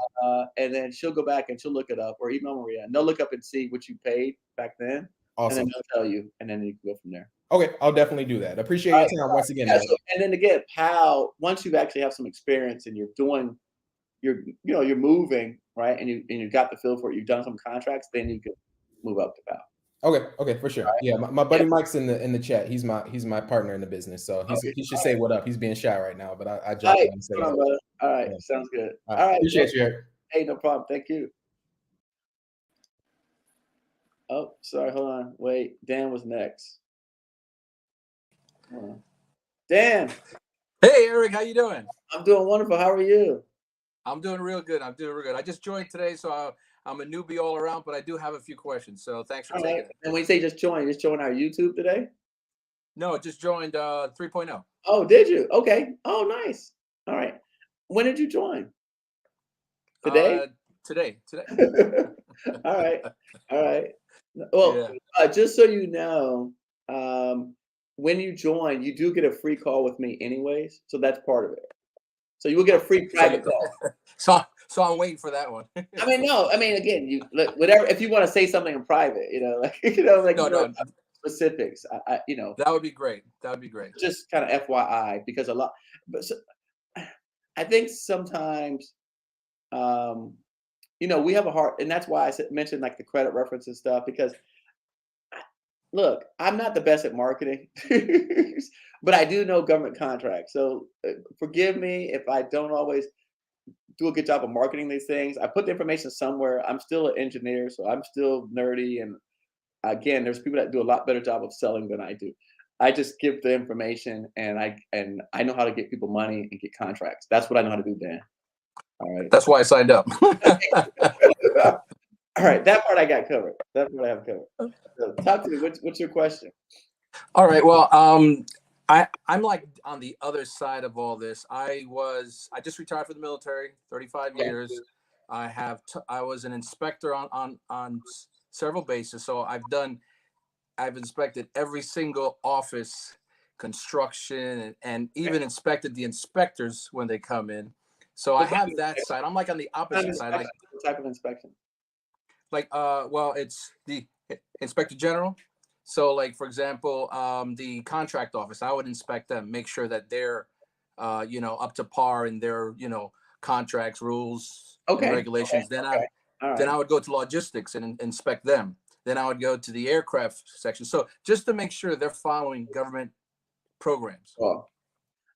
And then she'll go back and she'll look it up, or email Maria, and they'll look up and see what you paid back then, Awesome. and then they'll tell you, and then you can go from there. Okay, I'll definitely do that. Appreciate your time once again. So, and then again, PAL, once you actually have some experience and you're moving, right, and you got the feel for it, you've done some contracts, then you can move up to PAL. Okay, for sure. Right. Yeah, my buddy Mike's in the chat. He's my partner in the business, so he should say what up. He's being shy right now, but I jumped in and say what up, brother. All right, sounds good. All right, appreciate you, Eric. Hey, no problem. Thank you. Oh, sorry. Hold on. Wait. Dan was next. Dan. Hey, Eric. How you doing? I'm doing wonderful. How are you? I'm doing real good. I just joined today, so I'm a newbie all around, but I do have a few questions. So thanks for taking it. And when you say just join our YouTube today? No, just joined 3.0. Oh, did you? Okay. Oh, nice. All right. When did you join? Today? Today. All right. Well, yeah. Just so you know, when you join, you do get a free call with me anyways. So that's part of it. So you will get a free private call. So I'm waiting for that one. Again, you whatever. If you want to say something in private, no. Specifics. That would be great. Just kind of FYI, because I think sometimes, we have a hard, and that's why I mentioned like the credit reference and stuff, because look, I'm not the best at marketing, but I do know government contracts. So forgive me if I don't always do a good job of marketing these things. I put the information somewhere. I'm still an engineer, so I'm still nerdy. And again, there's people that do a lot better job of selling than I do. I just give the information, and I know how to get people money and get contracts. That's what I know how to do, Dan. All right. That's why I signed up. All right, that part I got covered. That's what I have covered. So talk to me. What's your question? All right. Well, I'm like on the other side of all this. I just retired from the military, 35 years. I was an inspector on several bases. So I've inspected every single office, construction, and even inspected the inspectors when they come in. So I have that side. I'm like on the opposite side. Like, what type of inspection? It's the inspector general. So, like, for example, the contract office, I would inspect them, make sure that they're, up to par in their, contracts, rules, and regulations. Then I would go to logistics and inspect them. Then I would go to the aircraft section. So just to make sure they're following government programs. Well,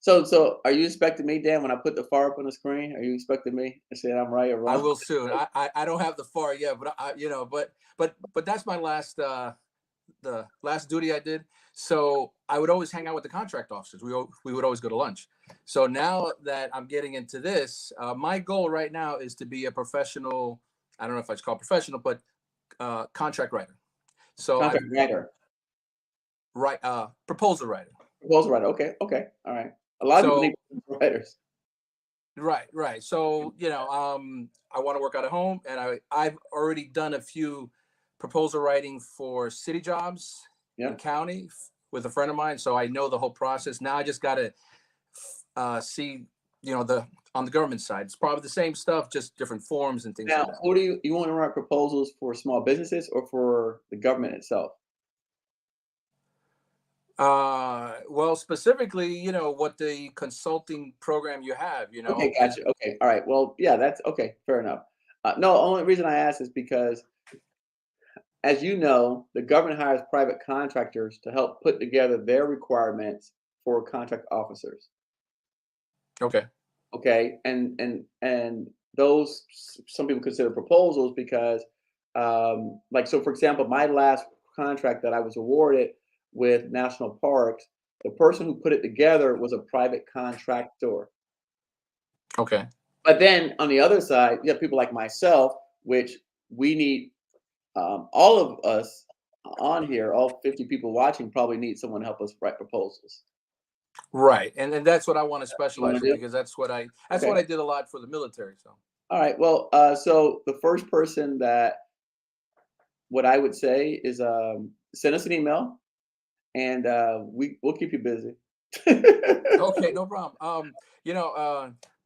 so are you expecting me, Dan, when I put the FAR up on the screen? Are you expecting me to say I'm right or wrong? I will soon. I don't have the FAR yet, but but that's my last the last duty I did. So I would always hang out with the contract officers. We would always go to lunch. So now that I'm getting into this, my goal right now is to be a professional. I don't know if it's called professional, but contract writer. So contract writer. Right. Proposal writer. Proposal writer. Okay. All right. A lot of people need writers. Right. So, I want to work out of home, and I've already done a few proposal writing for city jobs Yeah. in county with a friend of mine. So I know the whole process. Now I just got to see, on the government side, it's probably the same stuff, just different forms and things Now, like that. who do you want to write proposals for small businesses or for the government itself? Well, specifically, what the consulting program you have, Okay, gotcha. Okay, all right. Well, yeah, that's okay. Fair enough. No, only reason I ask is because, as you know, the government hires private contractors to help put together their requirements for contract officers. Okay. Okay, and those some people consider proposals because, like, so for example, my last contract that I was awarded with National Parks, the person who put it together was a private contractor. Okay. But then on the other side, you have people like myself, which we need, all of us on here, all 50 people watching, probably need someone to help us write proposals. Right. And that's what I want to You want specialize to in, do? because that's what I Okay. did a lot for the military. So. All right. Well, so the first person that what I would say is send us an email and we'll keep you busy. Okay, no problem.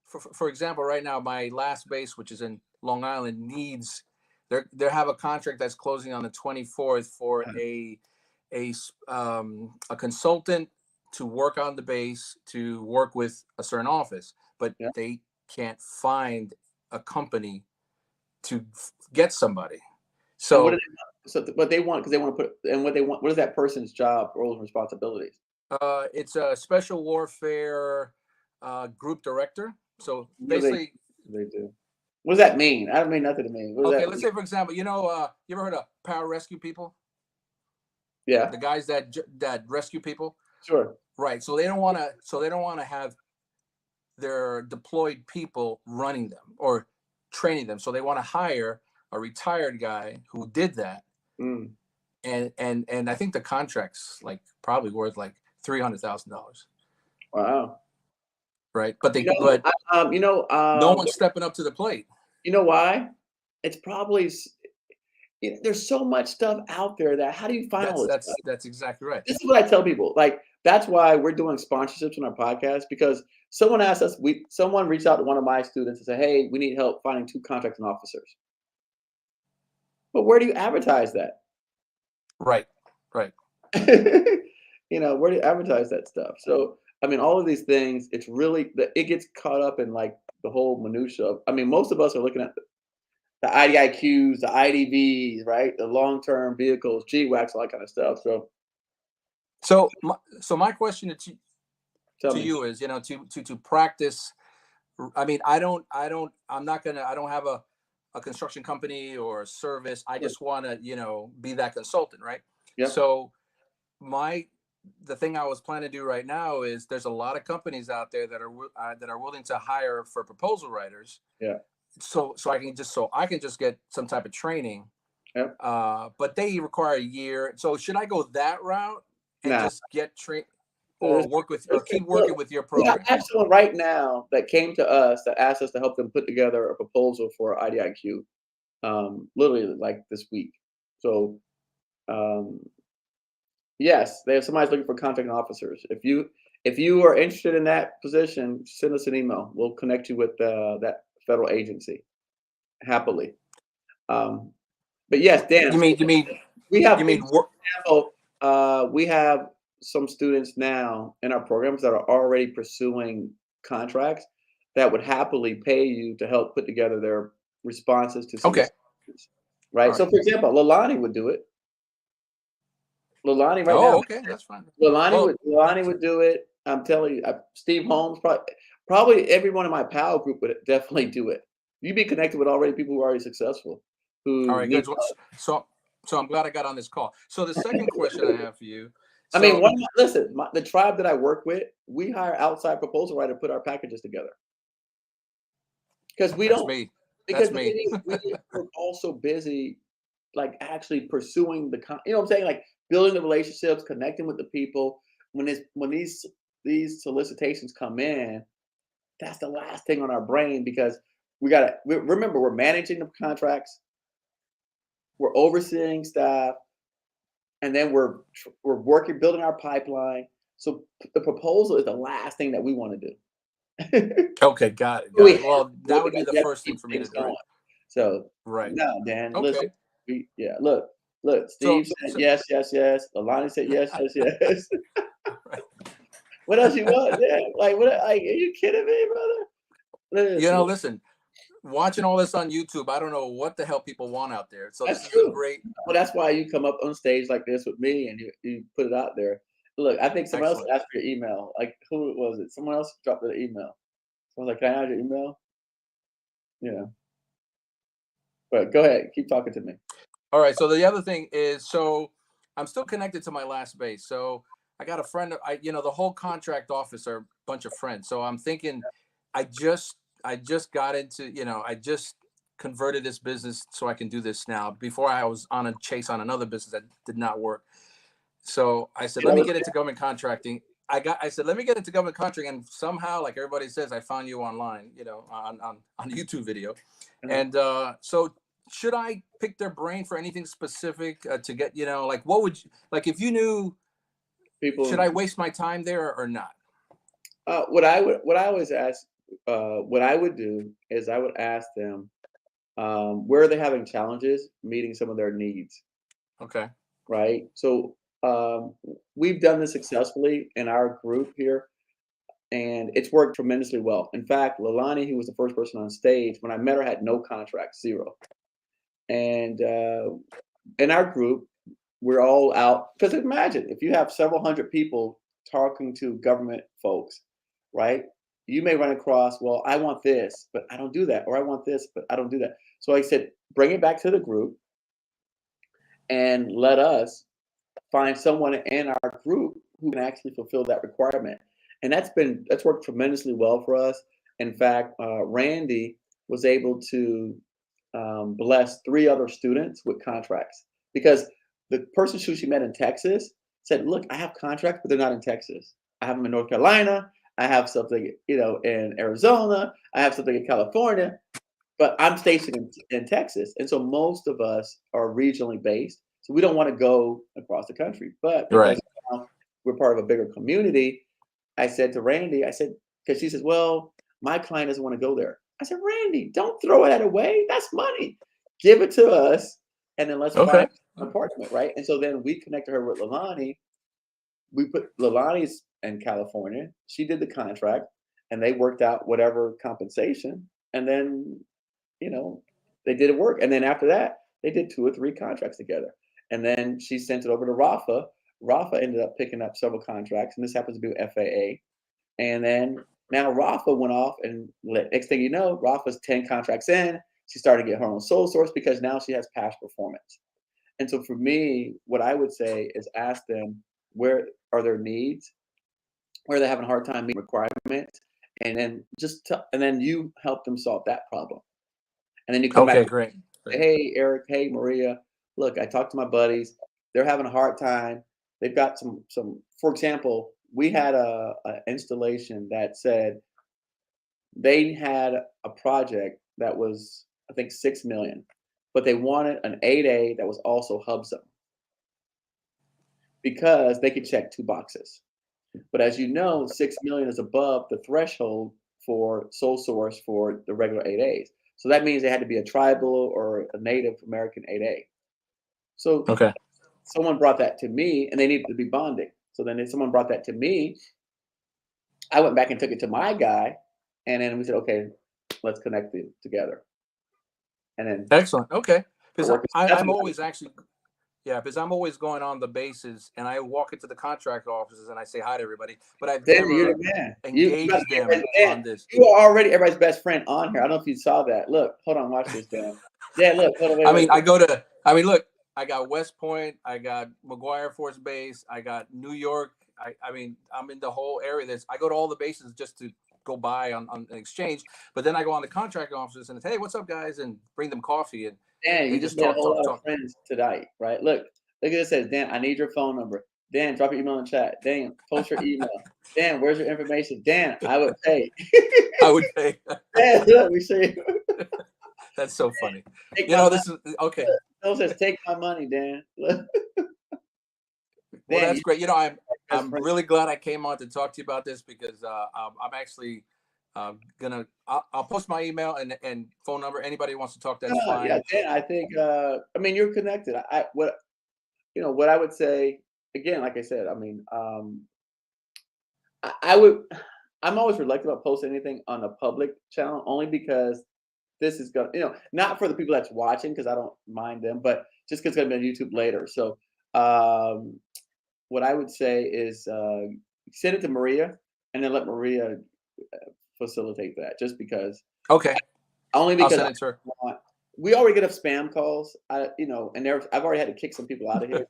For example, right now my last base, which is in Long Island, needs they have a contract that's closing on the 24th for a consultant to work on the base, to work with a certain office, but Yeah. they can't find a company to get somebody. And what do So what they want, because they want to put, and what they want, what is that person's job, roles, and responsibilities? it's a special warfare group director. So What do basically, they do? What does that mean? I don't mean nothing to me. What does okay, that let's mean? say for example, you ever heard of pararescue people? Yeah, The guys that rescue people, sure. right? So they don't want to. So they don't want to have their deployed people running them or training them. So they want to hire a retired guy who did that, Mm. and I think the contract's like probably worth like $300,000, Wow. right? But You they know, but no one's what, stepping up to the plate. you know why? It's probably there's so much stuff out there that how do you find all That's this that's stuff? that's exactly right. This is what I tell people. Like that's why we're doing sponsorships on our podcast because someone asked us. Someone reached out to one of my students and said, "Hey, we need help finding 2 contracting officers." But where do you advertise that? Right, right. Where do you advertise that stuff? So, I mean, all of these things, it's really it gets caught up in like the whole minutia of, I mean, most of us are looking at the IDIQs, the IDVs, right? The long-term vehicles, GWACs, all that kind of stuff. So So my question tell to me. you is, to practice. I mean, I don't have a construction company or a service. I Sure. just want to, be that consultant, right? Yep. So my the thing I was planning to do right now is there's a lot of companies out there that are willing to hire for proposal writers. Yeah. So I can just get some type of training. Yep. But they require a year. So should I go that route and Now, just get trained, or there's, work with, or there's keep look, working with your we program? have someone right now that came to us that asked us to help them put together a proposal for IDIQ, literally like this week. So, um, yes, there's somebody's looking for contracting officers. If you are interested in that position, send us an email. We'll connect you with that federal agency happily. Um, but yes, Dan. You So mean you mean we have you for mean work? example, we have some students now in our programs that are already pursuing contracts that would happily pay you to help put together their responses to Okay, solicitations. all Right. right. So, for example, Leilani would do it. Leilani right now. Oh, okay, that's fine. Well, Leilani would do it. I'm telling you, Steve Holmes, probably every one of my PAL group would definitely do it. You'd be connected with already people who are already successful, all who right, need good. So so I'm glad I got on this call. So the second question I have for you. I mean, So listen, the tribe that I work with, we hire outside proposal writer to put our packages together because we that's don't, me. because That's me. we're also busy, like actually pursuing you know what I'm saying, like building the relationships, connecting with the people. When these solicitations come in, that's the last thing on our brain because remember, we're managing the contracts, we're overseeing staff, and then we're working, building our pipeline. So the proposal is the last thing that we want to do. Okay, got it, We got have it. Well, to do that it would be because the we have to first thing keep for me to things do. going. So Right. no, Dan, listen, Okay. look, So, Steve said yes, yes, yes. Leilani said yes, yes, yes. right. What else you want? Yeah, like what? Like, are you kidding me, brother? You know, Listen, listen, watching all this on YouTube, I don't know what the hell people want out there. So this that's is a true. great, Well, that's why you come up on stage like this with me and you put it out there. Look, I think someone else excellent. asked for your email. Like, who was it? Someone else dropped an email. So I was like, can I have your email? Yeah. But go ahead, keep talking to me. All right. So the other thing is, so I'm still connected to my last base. So I got a friend. The whole contract office are a bunch of friends. So I'm thinking, I just got into, I just converted this business so I can do this now. Before I was on a chase on another business that did not work. So I said, let me get into government contracting. I said, let me get into government contracting, and somehow, like everybody says, I found you online, on YouTube video, and so should I pick their brain for anything specific to get, like what would you, like if you knew, should People, I waste my time there or not? what I always ask, what I would do is I would ask them, where are they having challenges meeting some of their needs, Okay. right? So we've done this successfully in our group here, and it's worked tremendously well. In fact, Leilani, who was the first person on stage, when I met her, had no contract, zero. And in our group, we're all out because imagine if you have several hundred people talking to government folks, right? You may run across, well, I want this, but I don't do that, or I want this, but I don't do that. So I said, bring it back to the group and let us find someone in our group who can actually fulfill that requirement. And that's worked tremendously well for us. In fact, Randy was able to bless 3 other students with contracts because the person who she met in Texas said, "Look, I have contracts, but they're not in Texas. I have them in North Carolina. I have something, in Arizona. I have something in California, but I'm stationed in Texas." And so most of us are regionally based. So we don't want to go across the country. But because Right. now we're part of a bigger community, I said to Randy, because she says, well, my client doesn't want to go there. I said, Randy, don't throw that away. That's money. Give it to us, and then let's Okay. find an apartment, right? And so then we connected her with Leilani. We put Leilani's in California. She did the contract, and they worked out whatever compensation. And then they did it work. And then after that, they did 2 or 3 contracts together. And then she sent it over to Rafa. Rafa ended up picking up several contracts, and this happens to be with FAA. And then now Rafa went off, and next thing you know, Rafa's 10 contracts in. She started to get her own sole source because now she has past performance. And so for me, what I would say is ask them, where are their needs? Where they're having a hard time meeting requirements? And then and then you help them solve that problem. And then you come back Okay. and Great. say, Great. hey, Eric, hey, Maria, look, I talked to my buddies. They're having a hard time. They've got for example, we had a installation that said they had a project that was, I think, 6 million, but they wanted an 8A that was also hub zone because they could check 2 boxes. But as you know, 6 million is above the threshold for sole source for the regular 8As. So that means they had to be a tribal or a Native American 8A. So Okay. someone brought that to me, and they needed to be bonding. So then if someone brought that to me, I went back and took it to my guy, and then we said, okay, let's connect them together. And then Excellent. Okay. Because working. I'm always actually, yeah, because I'm always going on the bases, and I walk into the contract offices and I say hi to everybody, but I've Then you're never the man. engaged them Dan, on this. you are already everybody's best friend on here. I don't know if you saw that. Look, hold on, watch this, Dan. Yeah, look, hold on, I wait. mean, look, I got West Point, I got McGuire Air Force Base, I got New York. I mean, I'm in the whole area. I go to all the bases just to go by on an exchange, but then I go on the contract offices and say, hey, what's up, guys, and bring them coffee, and Dan, they you just just made a talk, whole talk, lot of talk. friends tonight, right? Look at this. Says Dan, I need your phone number. Dan, drop your email in the chat. Dan, post your email. Dan, where's your information? Dan, I would pay. I would pay. Dan, look, we see. That's so funny. Take You my know, money. this is okay. Phil says, take my money, Dan. Well, Dan, that's great. You know, I'm friend. really glad I came on to talk to you about this because I'm actually I'll post my email and phone number. Anybody who wants to talk, that's fine. Yeah, Dan, I think I mean you're connected. What I would say again, like I said, I mean, I'm always reluctant about posting anything on a public channel only because this is going to, not for the people that's watching because I don't mind them, but just because it's going to be on YouTube later. So what I would say is send it to Maria and then let Maria facilitate that just because. Okay. Only because I'll send it to her. We already get spam calls, and I've already had to kick some people out of here.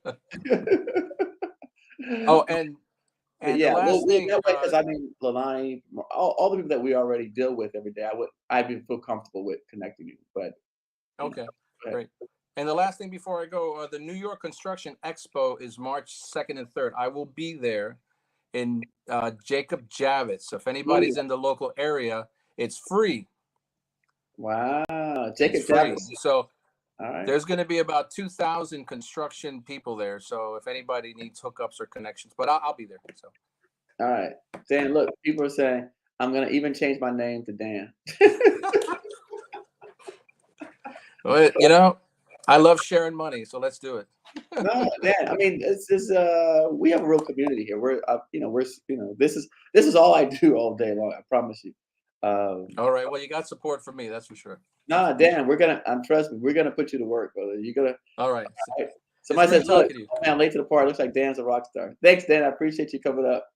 Oh, and yeah, the last thing, because I mean, Leilani, all the people that we already deal with every day, I'd feel comfortable with connecting you. But okay, great. And the last thing before I go, the New York Construction Expo is March 2nd and 3rd. I will be there in Jacob Javits. So if anybody's in the local area, it's free. Wow, Jacob Javits. So all right. There's going to be about 2,000 construction people there. So if anybody needs hookups or connections, but I'll be there. So. All right, Dan. Look, people are saying I'm going to even change my name to Dan. Well, I love sharing money, so let's do it. No, Dan. I mean, we have a real community here. This is all I do all day long. I promise you. All right. Well, you got support from me, that's for sure. Nah, Dan, trust me, we're gonna put you to work, brother. You're gonna. All right. Somebody said, "Look, man, I'm late to the party. Looks like Dan's a rock star." Thanks, Dan. I appreciate you coming up.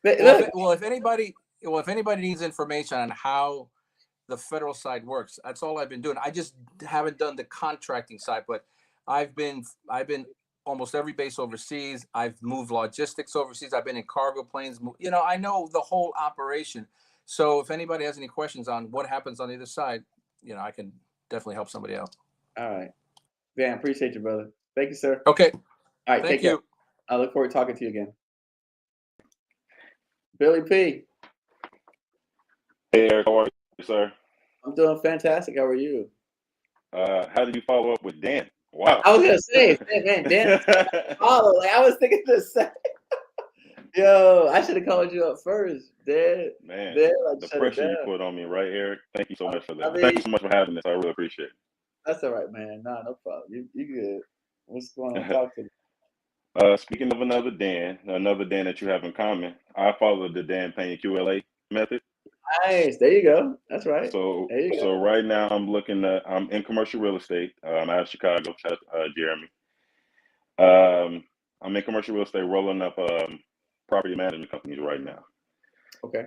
Well, if anybody needs information on how the federal side works, that's all I've been doing. I just haven't done the contracting side, but I've been almost every base overseas. I've moved logistics overseas. I've been in cargo planes. I know the whole operation. So if anybody has any questions on what happens on the other side, I can definitely help somebody out. All right. Dan, appreciate you, brother. Thank you, sir. Okay. All right. Thank you. Care. I look forward to talking to you again. Billy P. Hey, Eric. How are you, sir? I'm doing fantastic. How are you? How did you follow up with Dan? Wow. I was going to say, man, Dan, follow. Like, I was thinking the same. Yo, I should have called you up first, Dan. Man, Dan, the pressure you put on me, right, Eric? Thank you so much for that. Thank you so much for having this. I really appreciate it. That's all right, man. Nah, no problem. You good. What's going on? Talk to me. Speaking of another Dan that you have in common, I follow the Dan Payne QLA method. Nice. There you go. That's right. So right now I'm in commercial real estate. I'm out of Chicago. Shout out to Jeremy. I'm in commercial real estate rolling up property management companies right now. Okay.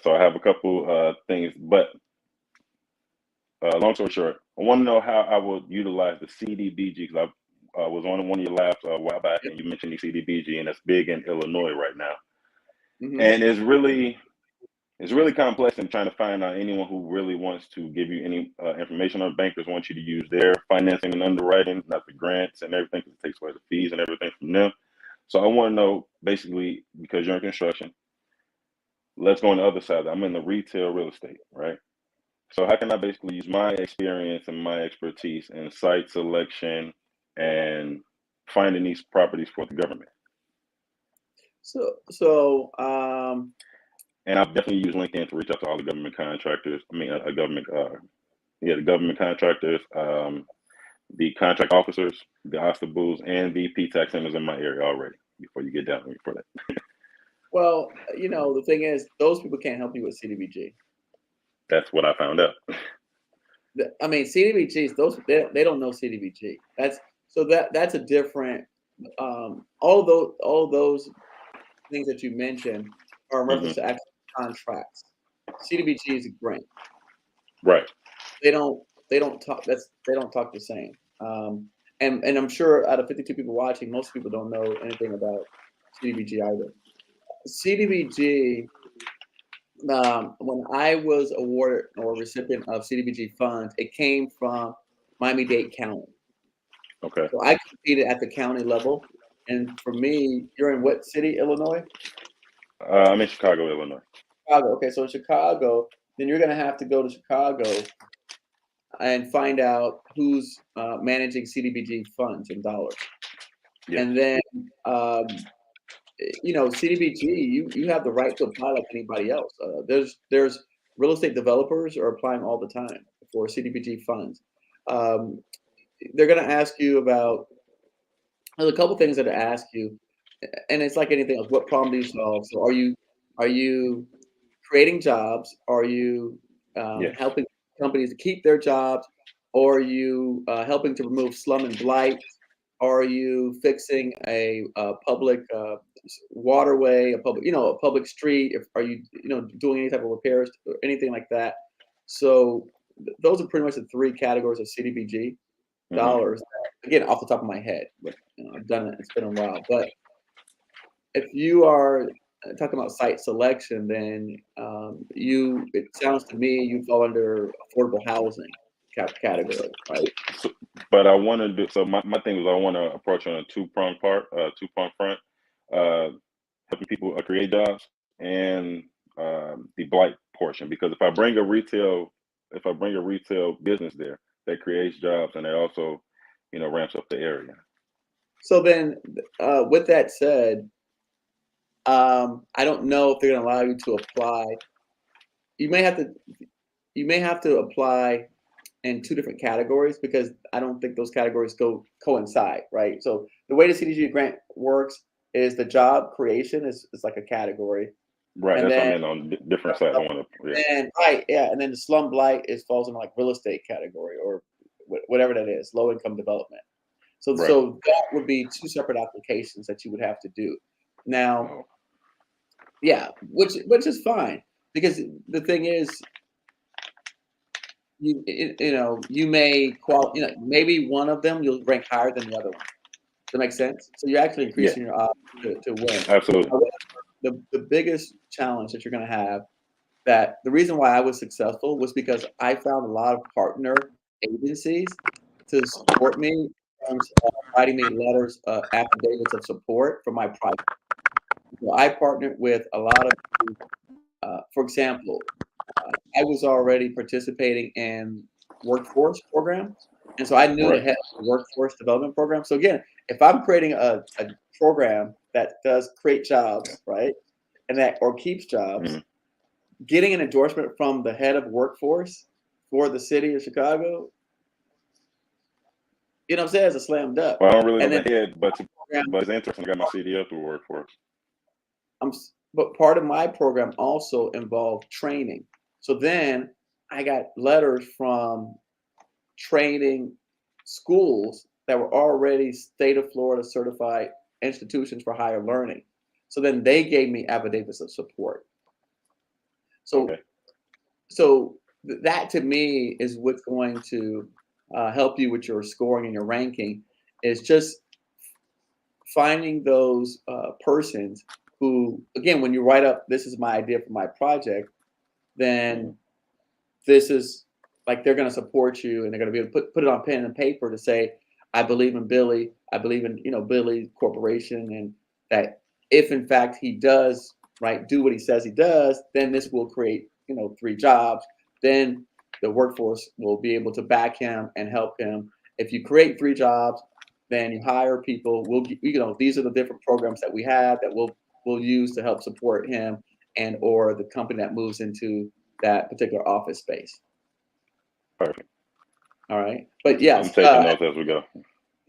So I have a couple things, but long story short, I want to know how I will utilize the CDBG because I was on one of your labs a while back, and you mentioned the CDBG, and it's big in Illinois right now. Mm-hmm. And it's really complex in trying to find out anyone who really wants to give you any information on bankers want you to use their financing and underwriting, not the grants and everything, because it takes away the fees and everything from them. So I want to know, basically, because you're in construction, let's go on the other side. I'm in the retail real estate, right? So how can I basically use my experience and my expertise in site selection and finding these properties for the government? And I've definitely used LinkedIn to reach out to all the government contractors. I mean, the government contractors, the contract officers, the OSTABUs, and the P-tax centers in my area already. Before you get down to me for that. Well, the thing is, those people can't help you with CDBG. That's what I found out. I mean, CDBGs, they don't know CDBG. That's a different. All of those things that you mentioned are in reference to actual contracts. CDBG is a grant. Right. They don't talk. They don't talk the same. And I'm sure out of 52 people watching, most people don't know anything about CDBG either. CDBG. When I was awarded or recipient of CDBG funds, it came from Miami-Dade County. Okay. So I competed at the county level, And for me, you're in what city, Illinois? I'm in Chicago, Illinois. Chicago. Okay, so in Chicago, then you're going to have to go to Chicago and find out who's managing CDBG funds in dollars. Yes. And then, CDBG, you have the right to apply like anybody else. There's real estate developers are applying all the time for CDBG funds. They're going to ask you about. There's a couple things that ask you, and it's like anything else. What problem do you solve? So are you creating jobs? Are you Yes. helping companies to keep their jobs? Or are you helping to remove slum and blight? Are you fixing a public waterway, a public street? Are you doing any type of repairs or anything like that? So those are pretty much the three categories of CDBG dollars. Again, off the top of my head, but I've done it. It's been a while. But if you are talking about site selection, then it sounds to me you fall under affordable housing category, right? So, but I want to do so. My thing was I want to approach on a two-prong front, helping people create jobs and the blight portion. Because if I bring a retail business there, that creates jobs and it also, ramps up the area. So then, with that said, I don't know if they're going to allow you to apply. You may have to apply in two different categories because I don't think those categories coincide, right? So the way the CDBG grant works is the job creation is like a category. Right. And That's what I then, meant on different sides. I want to. Yeah. and right, yeah, and then the slum blight falls in like real estate category or whatever that is, low income development. So Right. so that would be two separate applications that you would have to do. Now, Oh, yeah, which is fine because the thing is, you may maybe one of them you'll rank higher than the other one. Does that make sense? So you're actually yeah. increasing your odds to win. Absolutely. However, the biggest challenge that you're going to have, that the reason why I was successful was because I found a lot of partner agencies to support me in terms of writing me letters, affidavits of support for my project. So I partnered with a lot of, for example, I was already participating in workforce programs, and so I knew the Right. head of the workforce development program. So again, if I'm creating a program that does create jobs, right, and that or keeps jobs, Mhm. getting an endorsement from the head of workforce for the city of Chicago, what I'm saying, is a slam dunk. Well, I don't really know And the then head, but program, it's interesting. I got my CDL through workforce. but part of my program also involved training. So then I got letters from training schools that were already state of Florida certified institutions for higher learning. So then they gave me affidavits of support. So Okay. that to me is what's going to help you with your scoring and your ranking, is just finding those persons who, again, when you write up, this is my idea for my project, then this is like they're going to support you and they're going to be able to put it on pen and paper to say, I believe in Billy. I believe in Billy Corporation, and that if in fact he does do what he says he does, then this will create 3 jobs. Then the workforce will be able to back him and help him. If you create 3 jobs, then you hire people. These are the different programs that we have that we'll use to help support him and or the company that moves into that particular office space. Perfect. All right. But I'm yes, taking notes as we go.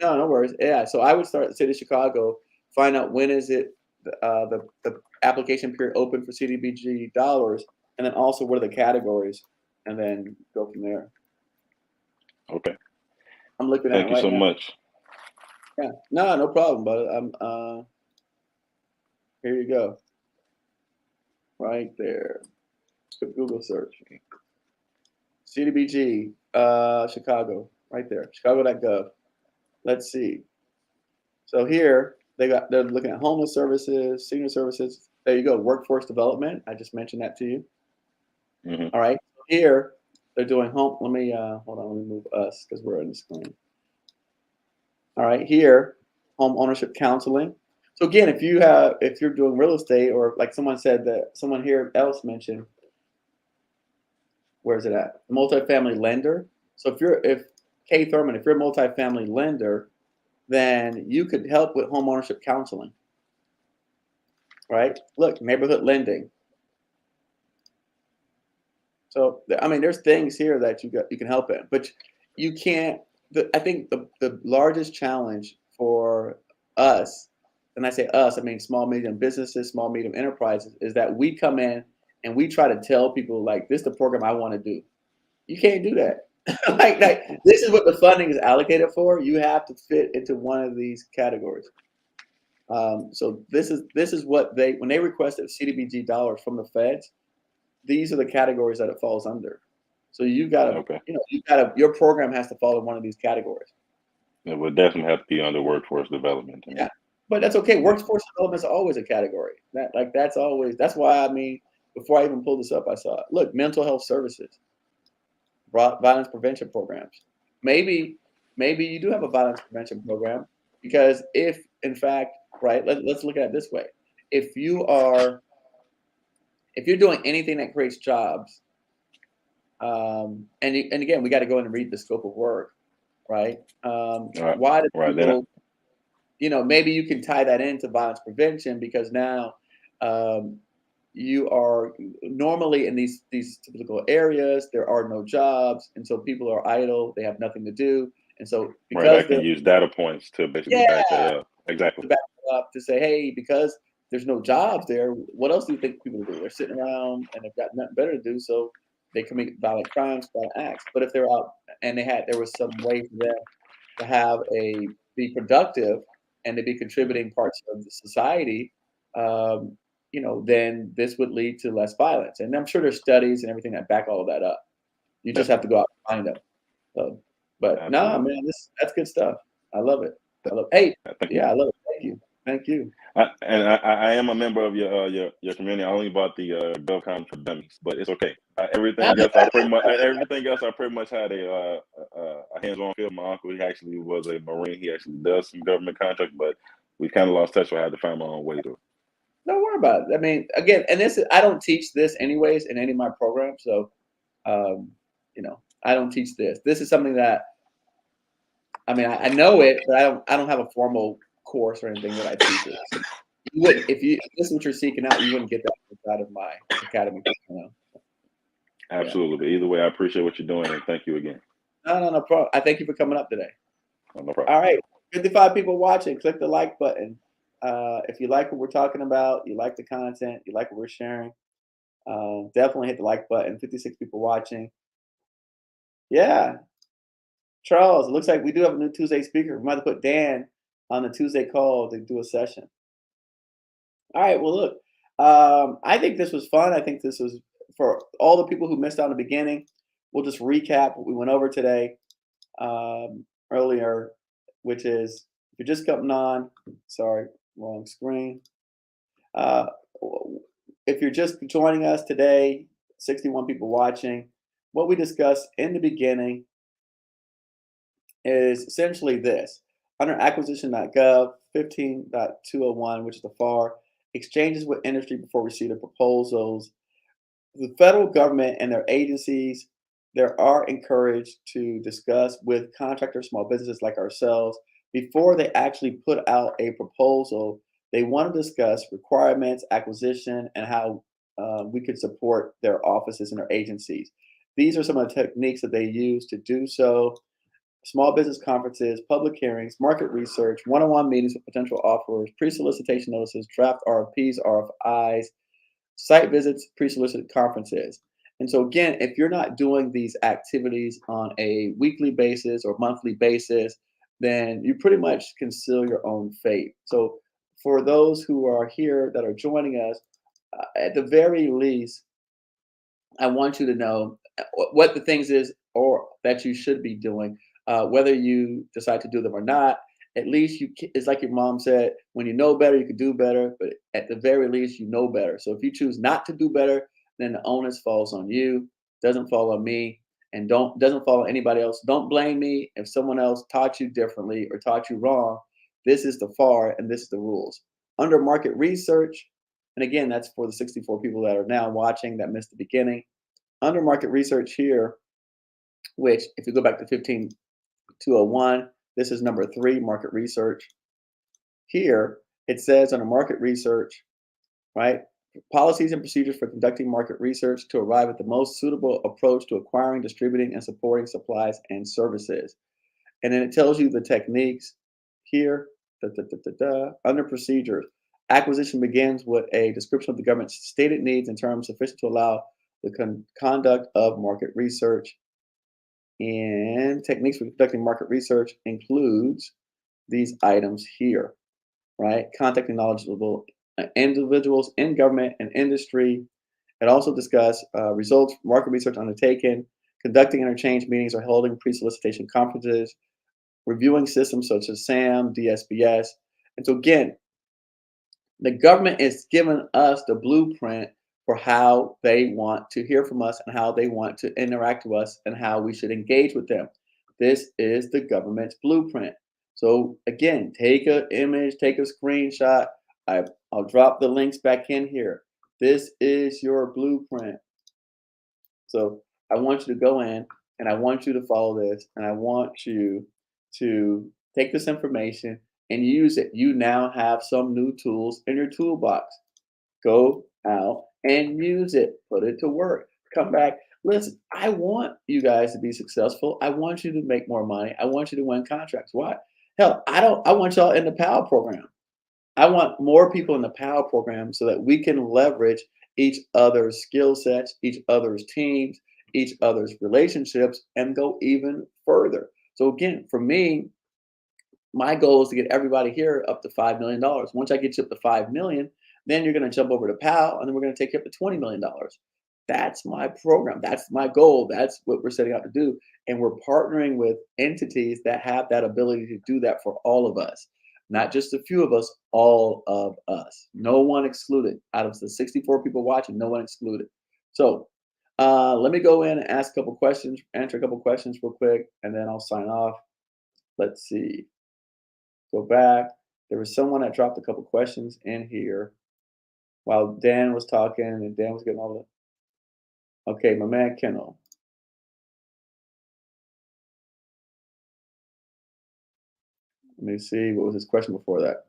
no worries. Yeah. So I would start at the city of Chicago, find out when is it the application period open for CDBG dollars, and then also what are the categories, and then go from there. Okay. I'm looking at Thank it you right so now. much. Yeah. No problem, but I'm here you go. Right there. Quick Google search. CDBG Chicago, right there. Chicago.gov. Let's see. So here they're looking at homeless services, senior services. There you go, workforce development. I just mentioned that to you. Mhm. All right. Here they're doing home. Let me hold on. Let me move us because we're on the screen. All right. Here home ownership counseling. So again, if you're doing real estate, or like someone said, that someone here else mentioned, where's it at? Multifamily lender. So if Kay Thurman, if you're a multifamily lender, then you could help with home ownership counseling, right? Look, neighborhood lending. So I mean, there's things here that you can help in, but you can't. I think the largest challenge for us, and I say us, I mean small medium businesses, small medium enterprises, is that we come in and we try to tell people like, this is the program I want to do. You can't do that. like this is what the funding is allocated for. You have to fit into one of these categories. So this is what when they requested CDBG dollars from the feds, these are the categories that it falls under. So you gotta, Okay. Your program has to fall in one of these categories. It would definitely have to be under workforce development. Yeah, but that's okay. Workforce development is always a category. That's why, I mean, before I even pulled this up, I saw, look, mental health services, violence prevention programs. Maybe you do have a violence prevention program, because if in fact, right, let's look at it this way. If you're doing anything that creates jobs, and again, we got to go in and read the scope of work, right? Why do Right. people, maybe you can tie that into violence prevention, because now you are normally in these typical areas, there are no jobs, and so people are idle, they have nothing to do, and so Right. I because can use data points to basically yeah, back that up. Exactly. to back it up, to say, hey, because there's no jobs there, what else do you think people do? They're sitting around and they've got nothing better to do, so they commit violent crimes, violent acts. But if they're out and there was some way for them to be productive and to be contributing parts of the society, um, then this would lead to less violence. And I'm sure there's studies and everything that back all of that up. You just have to go out and find them. So, but no, Absolutely. man, that's good stuff. I love it. Hey, Thank you. yeah, I love it. Thank you. I am a member of your community. I only bought the Govcon for dummies, but it's okay. Everything else I pretty much had a hands-on feel. My uncle, he actually was a Marine. He actually does some government contract, but we kind of lost touch. So I had to find my own way to. Don't worry about it. I mean, again, and I don't teach this anyways in any of my programs. So, um, I don't teach this. This is something that, I mean, I know it, but I don't have a formal course or anything that I teach it. So you wouldn't, if this is what you're seeking out, you wouldn't get that outside of my academy. Absolutely. But either way, I appreciate what you're doing, and thank you again. No problem. I thank you for coming up today. No problem. All right, 55 people watching. Click the like button. If you like what we're talking about, you like the content, you like what we're sharing, definitely hit the like button. 56 people watching. Yeah. Charles, it looks like we do have a new Tuesday speaker. We might have to put Dan on the Tuesday call to do a session. All right. Well, look, I think this was fun. I think this was for all the people who missed out in the beginning. We'll just recap what we went over today earlier, which is, if you're just coming on, sorry, wrong screen. If you're just joining us today, 61 people watching, what we discussed in the beginning is essentially this. Under acquisition.gov 15.201, which is the FAR, exchanges with industry before receipt of proposals. The federal government and their agencies, they are encouraged to discuss with contractors, small businesses like ourselves, before they actually put out a proposal. They want to discuss requirements, acquisition, and how we could support their offices and their agencies. These are some of the techniques that they use to do so. Small business conferences, public hearings, market research, one-on-one meetings with potential offerers, pre-solicitation notices, draft RFPs, RFIs, site visits, pre-solicited conferences. And so again, if you're not doing these activities on a weekly basis or monthly basis, then you pretty much can seal your own fate. So for those who are here that are joining us, at the very least, I want you to know what the things is or that you should be doing, whether you decide to do them or not. At least it's like your mom said, when you know better, you can do better. But at the very least, you know better. So if you choose not to do better, then the onus falls on you. Doesn't fall on me, and doesn't fall on anybody else. Don't blame me if someone else taught you differently or taught you wrong, This is the FAR, and this is the rules. Under market research, and again, that's for the 64 people that are now watching that missed the beginning. Under market research here, which if you go back to 15201, this is number 3, market research. Here, it says under market research, right? Policies and procedures for conducting market research to arrive at the most suitable approach to acquiring, distributing, and supporting supplies and services. And then it tells you the techniques here. Under procedures, acquisition begins with a description of the government's stated needs in terms sufficient to allow the conduct of market research. And techniques for conducting market research includes these items here, right? Contacting knowledgeable individuals in government and industry. It also discusses results from market research undertaken, conducting interchange meetings or holding pre-solicitation conferences, reviewing systems such as SAM, DSBS. And so again, the government is giving us the blueprint for how they want to hear from us and how they want to interact with us and how we should engage with them. This is the government's blueprint. So again, take an image, take a screenshot. I'll drop the links back in here. This is your blueprint. So I want you to go in and I want you to follow this and I want you to take this information and use it. You now have some new tools in your toolbox. Go out and use it. Put it to work. Come back. Listen, I want you guys to be successful. I want you to make more money. I want you to win contracts. Why? Hell, I want y'all in the PAL program. I want more people in the PAL program so that we can leverage each other's skill sets, each other's teams, each other's relationships, and go even further. So again, for me, my goal is to get everybody here up to $5 million. Once I get you up to 5 million, then you're going to jump over to PAL, and then we're going to take you up to $20 million. That's my program. That's my goal. That's what we're setting out to do. And we're partnering with entities that have that ability to do that for all of us. Not just a few of us, all of us. No one excluded. Out of the 64 people watching, no one excluded. So let me go in and ask a couple questions, answer a couple questions real quick, and then I'll sign off. Let's see. Go back. There was someone that dropped a couple questions in here while Dan was talking, and Dan was getting all the. Okay, my man Kenol. Let me see, what was his question before that?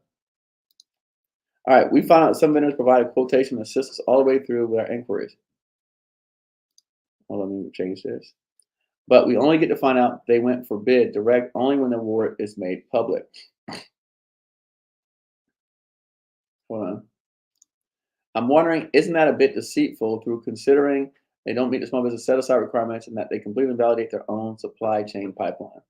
All right, we found out some vendors provide quotation assistance all the way through with our inquiries. Hold on, let me change this. But we only get to find out they went for bid direct only when the award is made public. Hold on. I'm wondering, isn't that a bit deceitful through considering they don't meet the small business set-aside requirements and that they completely validate their own supply chain pipeline?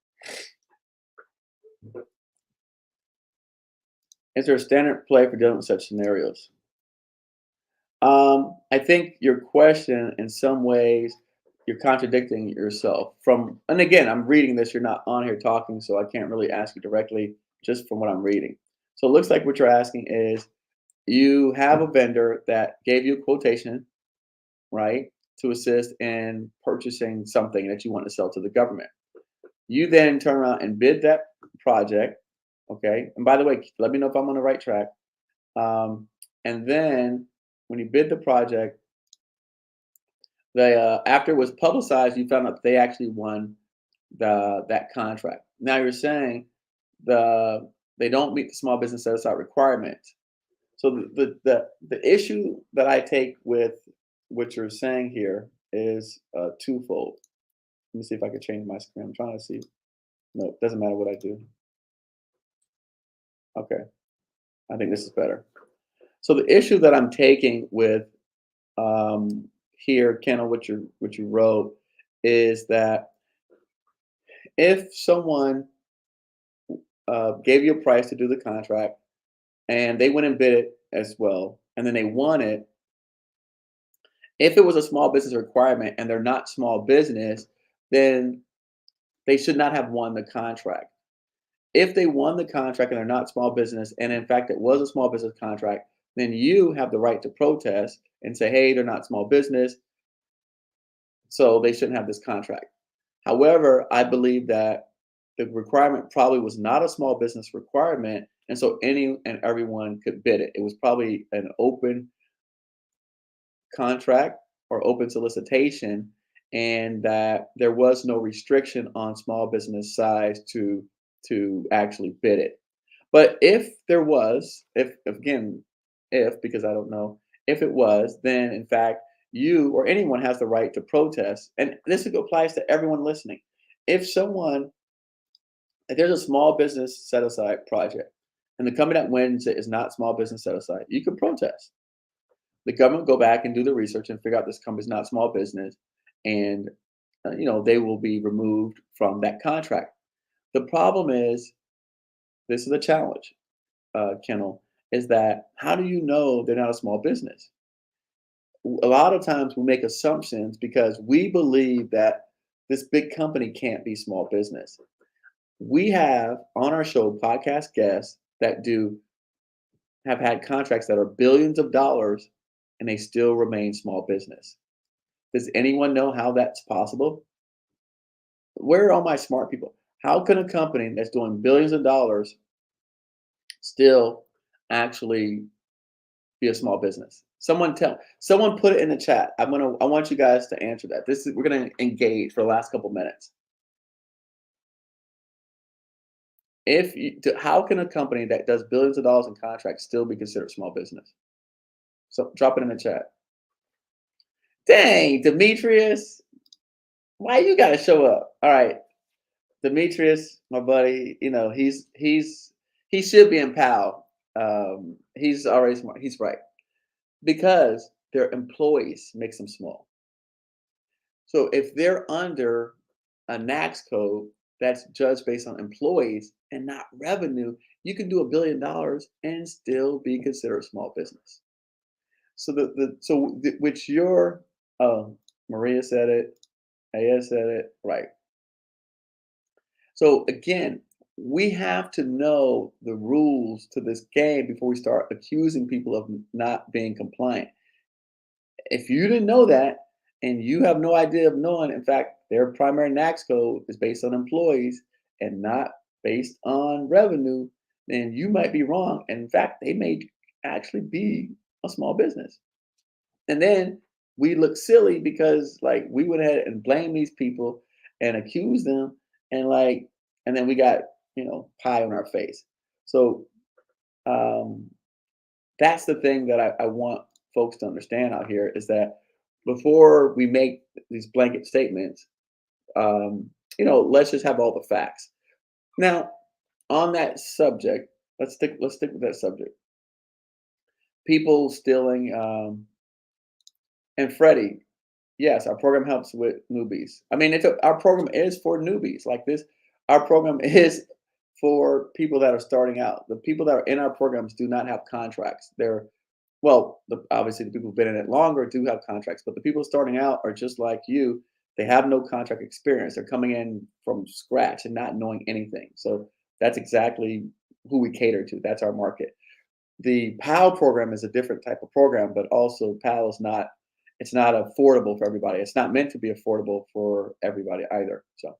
Is there a standard play for dealing with such scenarios? I think your question, in some ways, you're contradicting yourself. And again, I'm reading this. You're not on here talking, so I can't really ask you directly just from what I'm reading. So it looks like what you're asking is you have a vendor that gave you a quotation, right, to assist in purchasing something that you want to sell to the government. You then turn around and bid that project. Okay. And by the way, let me know if I'm on the right track. And then when you bid the project, after it was publicized, you found out they actually won that contract. Now you're saying they don't meet the small business set aside requirements. So the issue that I take with what you're saying here is twofold. Let me see if I can change my screen. I'm trying to see. No, it doesn't matter what I do. Okay, I think this is better. So the issue that I'm taking with here, Kenol, what you wrote, is that if someone gave you a price to do the contract and they went and bid it as well, and then they won it, if it was a small business requirement and they're not small business, then they should not have won the contract. If they won the contract and they're not small business, and in fact it was a small business contract, then you have the right to protest and say, hey, they're not small business, so they shouldn't have this contract. However, I believe that the requirement probably was not a small business requirement, and so any and everyone could bid it. It was probably an open contract or open solicitation, and that there was no restriction on small business size to actually bid it. But if there was, if again, if because I don't know, if it was, then in fact you or anyone has the right to protest, and this applies to everyone listening. If someone, if there's a small business set aside project, and the company that wins it is not small business set aside, you can protest. The government go back and do the research and figure out this company's not small business, and they will be removed from that contract. The problem is, this is a challenge, Kenol, is that how do you know they're not a small business? A lot of times we make assumptions because we believe that this big company can't be small business. We have on our show podcast guests that have had contracts that are billions of dollars and they still remain small business. Does anyone know how that's possible? Where are all my smart people? How can a company that's doing billions of dollars still actually be a small business? Someone put it in the chat. I want you guys to answer that. We're gonna engage for the last couple minutes. How can a company that does billions of dollars in contracts still be considered small business? So drop it in the chat. Dang, Demetrius, why you gotta show up? All right, Demetrius, my buddy, he should be in PAL. He's already smart. He's right because their employees makes them small. So if they're under a NACS code that's judged based on employees and not revenue, you can do $1 billion and still be considered small business. So Maria said it, Aya said it, right. So again, we have to know the rules to this game before we start accusing people of not being compliant. If you didn't know that, and you have no idea of knowing, in fact, their primary NACS code is based on employees and not based on revenue, then you might be wrong. And in fact, they may actually be a small business. And then we look silly because we went ahead and blamed these people and accused them, and then we got pie on our face. So that's the thing that I want folks to understand out here, is that before we make these blanket statements, let's just have all the facts. Now, on that subject, let's stick with that subject. People stealing, and Freddie, yes, our program helps with newbies. I mean, our program is for newbies like this. Our program is for people that are starting out. The people that are in our programs do not have contracts. Obviously the people who've been in it longer do have contracts, but the people starting out are just like you. They have no contract experience. They're coming in from scratch and not knowing anything. So that's exactly who we cater to. That's our market. The PAL program is a different type of program, but also PAL is not, it's not affordable for everybody. It's not meant to be affordable for everybody either. So,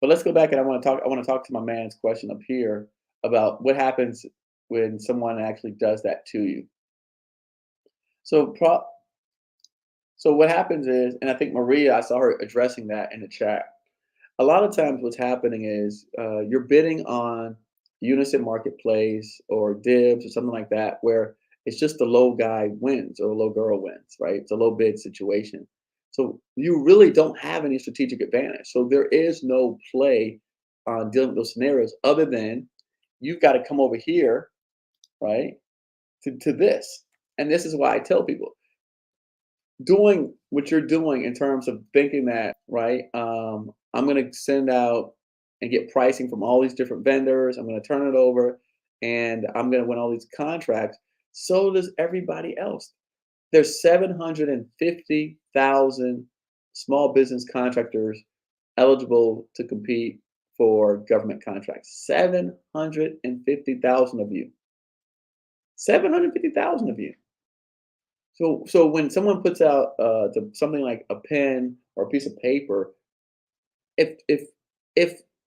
but let's go back, and I want to talk to my man's question up here about what happens when someone actually does that to you. So what happens is, and I think Maria, I saw her addressing that in the chat. A lot of times what's happening is you're bidding on Unison Marketplace or Dibs or something like that, where it's just the low guy wins or the low girl wins, right? It's a low bid situation. So you really don't have any strategic advantage. So there is no play on dealing with those scenarios other than you've got to come over here, right, to this. And this is why I tell people, doing what you're doing in terms of thinking that, right, I'm going to send out and get pricing from all these different vendors. I'm going to turn it over and I'm going to win all these contracts. So does everybody else. There's 750,000 small business contractors eligible to compete for government contracts. 750,000 of you. 750,000 of you. So when someone puts out something like a pen or a piece of paper, if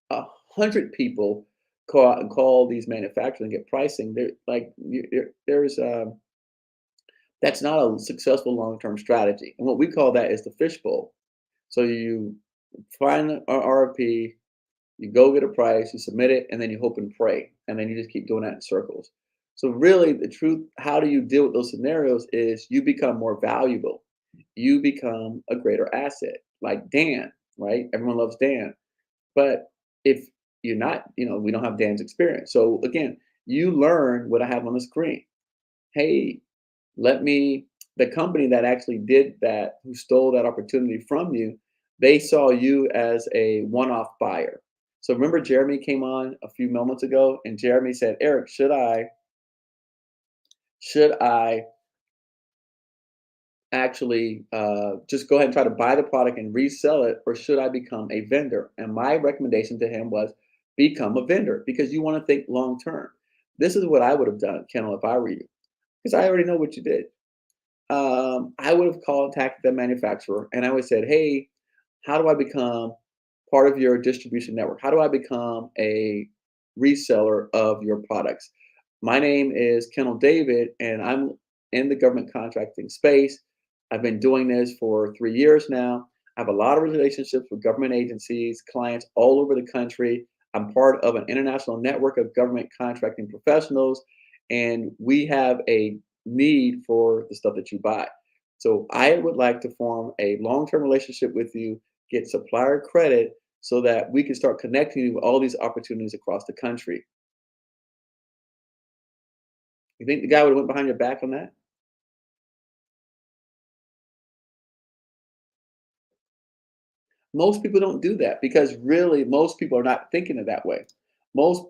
100 people go out and call these manufacturers and get pricing, there's that's not a successful long-term strategy. And what we call that is the fishbowl. So you find an RFP, you go get a price, you submit it, and then you hope and pray, and then you just keep doing that in circles. So really, the truth, how do you deal with those scenarios is you become more valuable. You become a greater asset, like Dan, right? Everyone loves Dan. But if you're not, we don't have Dan's experience. So again, you learn what I have on the screen. Hey, the company that actually did that, who stole that opportunity from you, they saw you as a one-off buyer. So remember Jeremy came on a few moments ago and Jeremy said, Eric, should I actually just go ahead and try to buy the product and resell it, or should I become a vendor? And my recommendation to him was become a vendor, because you want to think long term. This is what I would have done, Kenol, if I were you, because I already know what you did. I would have contacted the manufacturer and I would have said, hey, how do I become part of your distribution network? How do I become a reseller of your products? My name is Kenol David, and I'm in the government contracting space. I've been doing this for 3 years now. I have a lot of relationships with government agencies, clients all over the country. I'm part of an international network of government contracting professionals, and we have a need for the stuff that you buy. So I would like to form a long-term relationship with you, get supplier credit so that we can start connecting you with all these opportunities across the country. You think the guy would have went behind your back on that? Most people don't do that because really most people are not thinking it that way. Most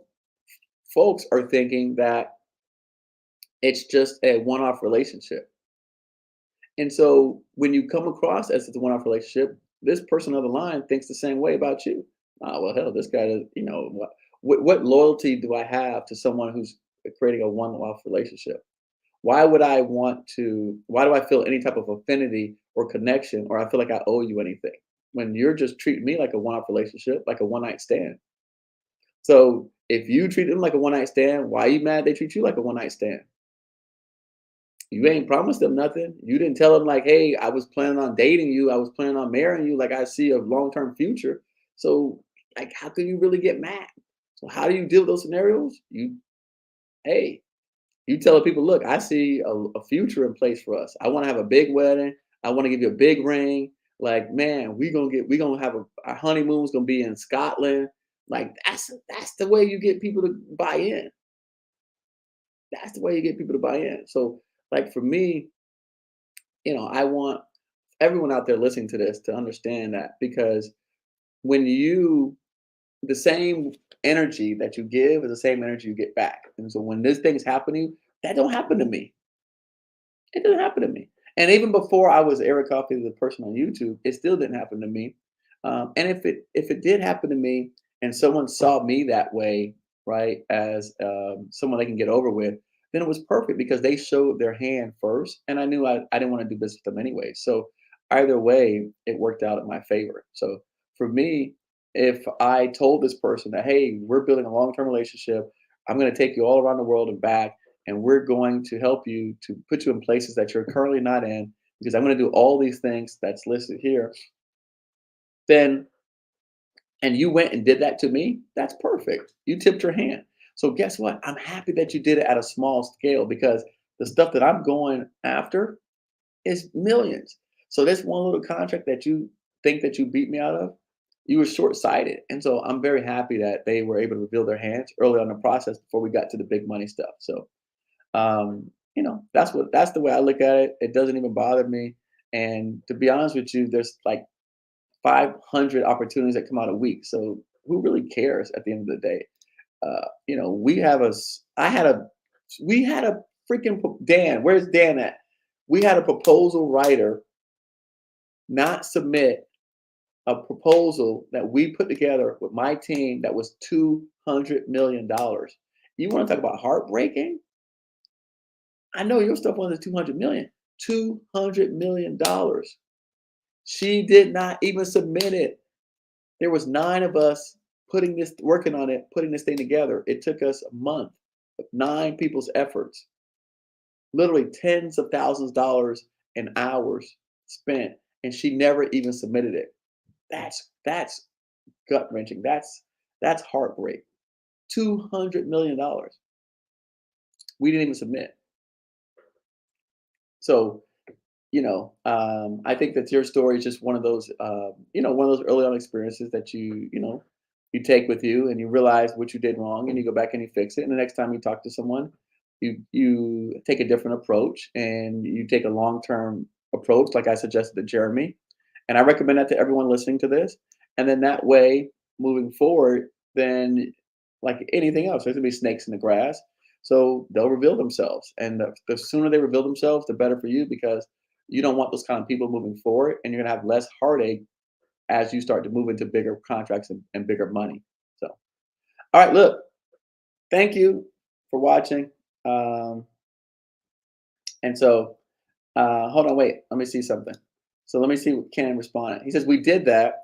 folks are thinking that it's just a one-off relationship. And so when you come across as a one-off relationship, this person on the line thinks the same way about you. Well, hell, this guy does, what loyalty do I have to someone who's creating a one-off relationship? Why do I feel any type of affinity or connection, or I feel like I owe you anything when you're just treating me like a one-off relationship, like a one-night stand? So if you treat them like a one-night stand, why are you mad they treat you like a one-night stand? You ain't promised them nothing. You didn't tell them like, hey, I was planning on dating you. I was planning on marrying you. Like I see a long-term future. So like, how can you really get mad? So how do you deal with those scenarios? Hey, you tell people, look, I see a future in place for us. I want to have a big wedding. I want to give you a big ring. Like, man, we gonna have our honeymoon's gonna be in Scotland. Like that's the way you get people to buy in. That's the way you get people to buy in. So, like for me, I want everyone out there listening to this to understand that, because when the same energy that you give is the same energy you get back. And so when this thing's happening, that don't happen to me. It didn't happen to me. And even before I was Eric Coffie, the person on YouTube, it still didn't happen to me. And if it did happen to me, and someone saw me that way, right, as someone they can get over with, then it was perfect because they showed their hand first, and I knew I didn't want to do business with them anyway. So either way, it worked out in my favor. So for me, if I told this person that, hey, we're building a long-term relationship, I'm going to take you all around the world and back, and we're going to help you to put you in places that you're currently not in, because I'm going to do all these things that's listed here, then, and you went and did that to me, that's perfect. You tipped your hand. So guess what? I'm happy that you did it at a small scale, because the stuff that I'm going after is millions. So this one little contract that you think that you beat me out of, you were short-sighted. And so I'm very happy that they were able to reveal their hands early on in the process before we got to the big money stuff. So that's the way I look at it. It doesn't even bother me. And to be honest with you, there's like 500 opportunities that come out a week. So who really cares at the end of the day? We had a freaking Dan. Where's Dan at? We had a proposal writer not submit a proposal that we put together with my team that was $200 million. You want to talk about heartbreaking? I know your stuff wasn't 200 million. $200 million. She did not even submit it. There was 9 of us working on it, putting this thing together, it took us a month, 9 people's efforts, literally tens of thousands of dollars and hours spent, and she never even submitted it. That's gut wrenching. That's heartbreak. $200 million. We didn't even submit. So, I think that your story is just one of those, one of those early on experiences that you take with you, and you realize what you did wrong, and you go back and you fix it. And the next time you talk to someone, you take a different approach, and you take a long term approach, like I suggested to Jeremy. And I recommend that to everyone listening to this. And then that way, moving forward, then like anything else, there's gonna be snakes in the grass. So they'll reveal themselves. And the sooner they reveal themselves, the better for you, because you don't want those kind of people moving forward, and you're gonna have less heartache as you start to move into bigger contracts and bigger money. So, all right, look, thank you for watching. And so, hold on, wait, let me see something. So let me see what Ken responded. He says, we did that.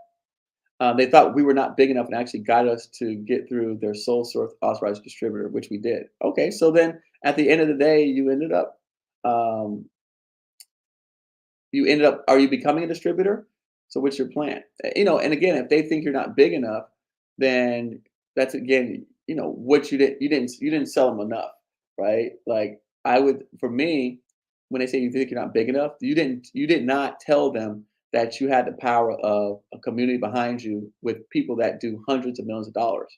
They thought we were not big enough and actually got us to get through their sole source authorized distributor, which we did. Okay, so then at the end of the day, um, are you becoming a distributor? So what's your plan? And again, if they think you're not big enough, then that's again, what you didn't sell them enough, right? Like for me, when they say you think you're not big enough, you did not tell them that you had the power of a community behind you with people that do hundreds of millions of dollars.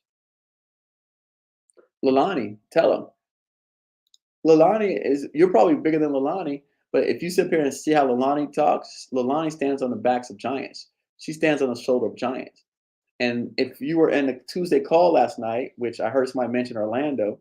Leilani, tell them. You're probably bigger than Leilani, but if you sit here and see how Leilani talks, Leilani stands on the backs of giants. She stands on the shoulder of giants. And if you were in the Tuesday call last night, which I heard somebody mention Orlando,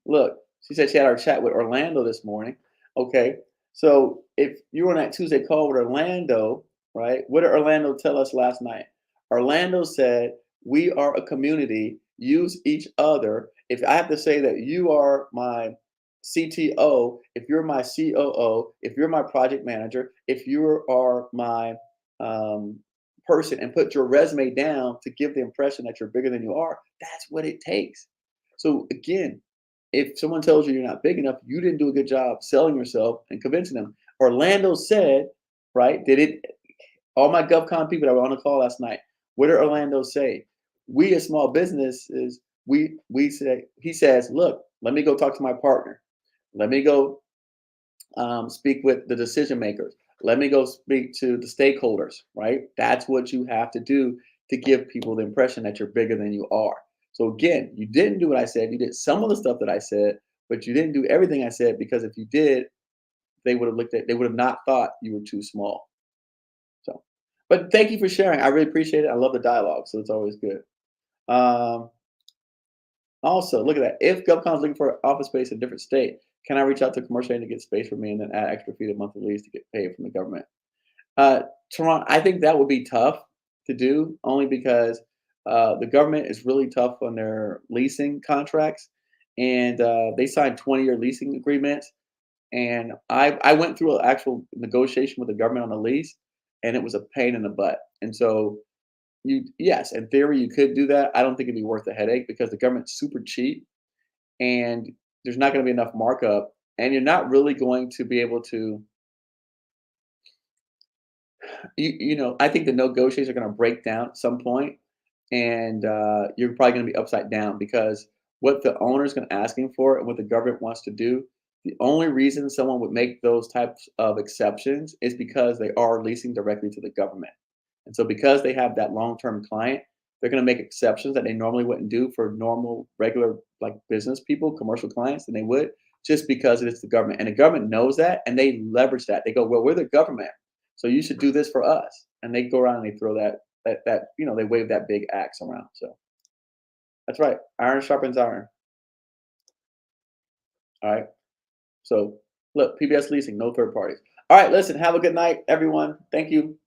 look, she said she had our chat with Orlando this morning. Okay, so if you were on that Tuesday call with Orlando, right? What did Orlando tell us last night? Orlando said, we are a community, use each other. If I have to say that you are my CTO, if you're my COO, if you're my project manager, if you are my person, and put your resume down to give the impression that you're bigger than you are, that's what it takes. So again, if someone tells you you're not big enough, you didn't do a good job selling yourself and convincing them. Orlando said, right? All my GovCon people that were on the call last night, what did Orlando say? We as small businesses, he says, look, let me go talk to my partner. Let me go speak with the decision makers. Let me go speak to the stakeholders, right? That's what you have to do to give people the impression that you're bigger than you are. So again, you didn't do what I said. You did some of the stuff that I said, but you didn't do everything I said, because if you did, they would have not thought you were too small. So, but thank you for sharing. I really appreciate it. I love the dialogue, so it's always good. Also, look at that. If Govcon is looking for office space in a different state, can I reach out to a commercial agent to get space for me and then add extra fee to monthly lease to get paid from the government? Toronto, I think that would be tough to do, only because the government is really tough on their leasing contracts, and they signed 20-year leasing agreements. And I went through an actual negotiation with the government on a lease, and it was a pain in the butt. And so yes, in theory, you could do that. I don't think it'd be worth the headache, because the government's super cheap, and there's not going to be enough markup, and you're not really going to be able to. I think the negotiations are going to break down at some point, and you're probably going to be upside down, because what the owner is going to asking for and what the government wants to do. The only reason someone would make those types of exceptions is because they are leasing directly to the government. And so because they have that long-term client, they're going to make exceptions that they normally wouldn't do for normal, regular, like business people, commercial clients, than they would, just because it is the government. And the government knows that, and they leverage that. They go, well, we're the government, so you should do this for us. And they go around and they throw that they wave that big axe around. So that's right. Iron sharpens iron. All right. So look, PBS Leasing, no third parties. All right, listen, have a good night, everyone. Thank you.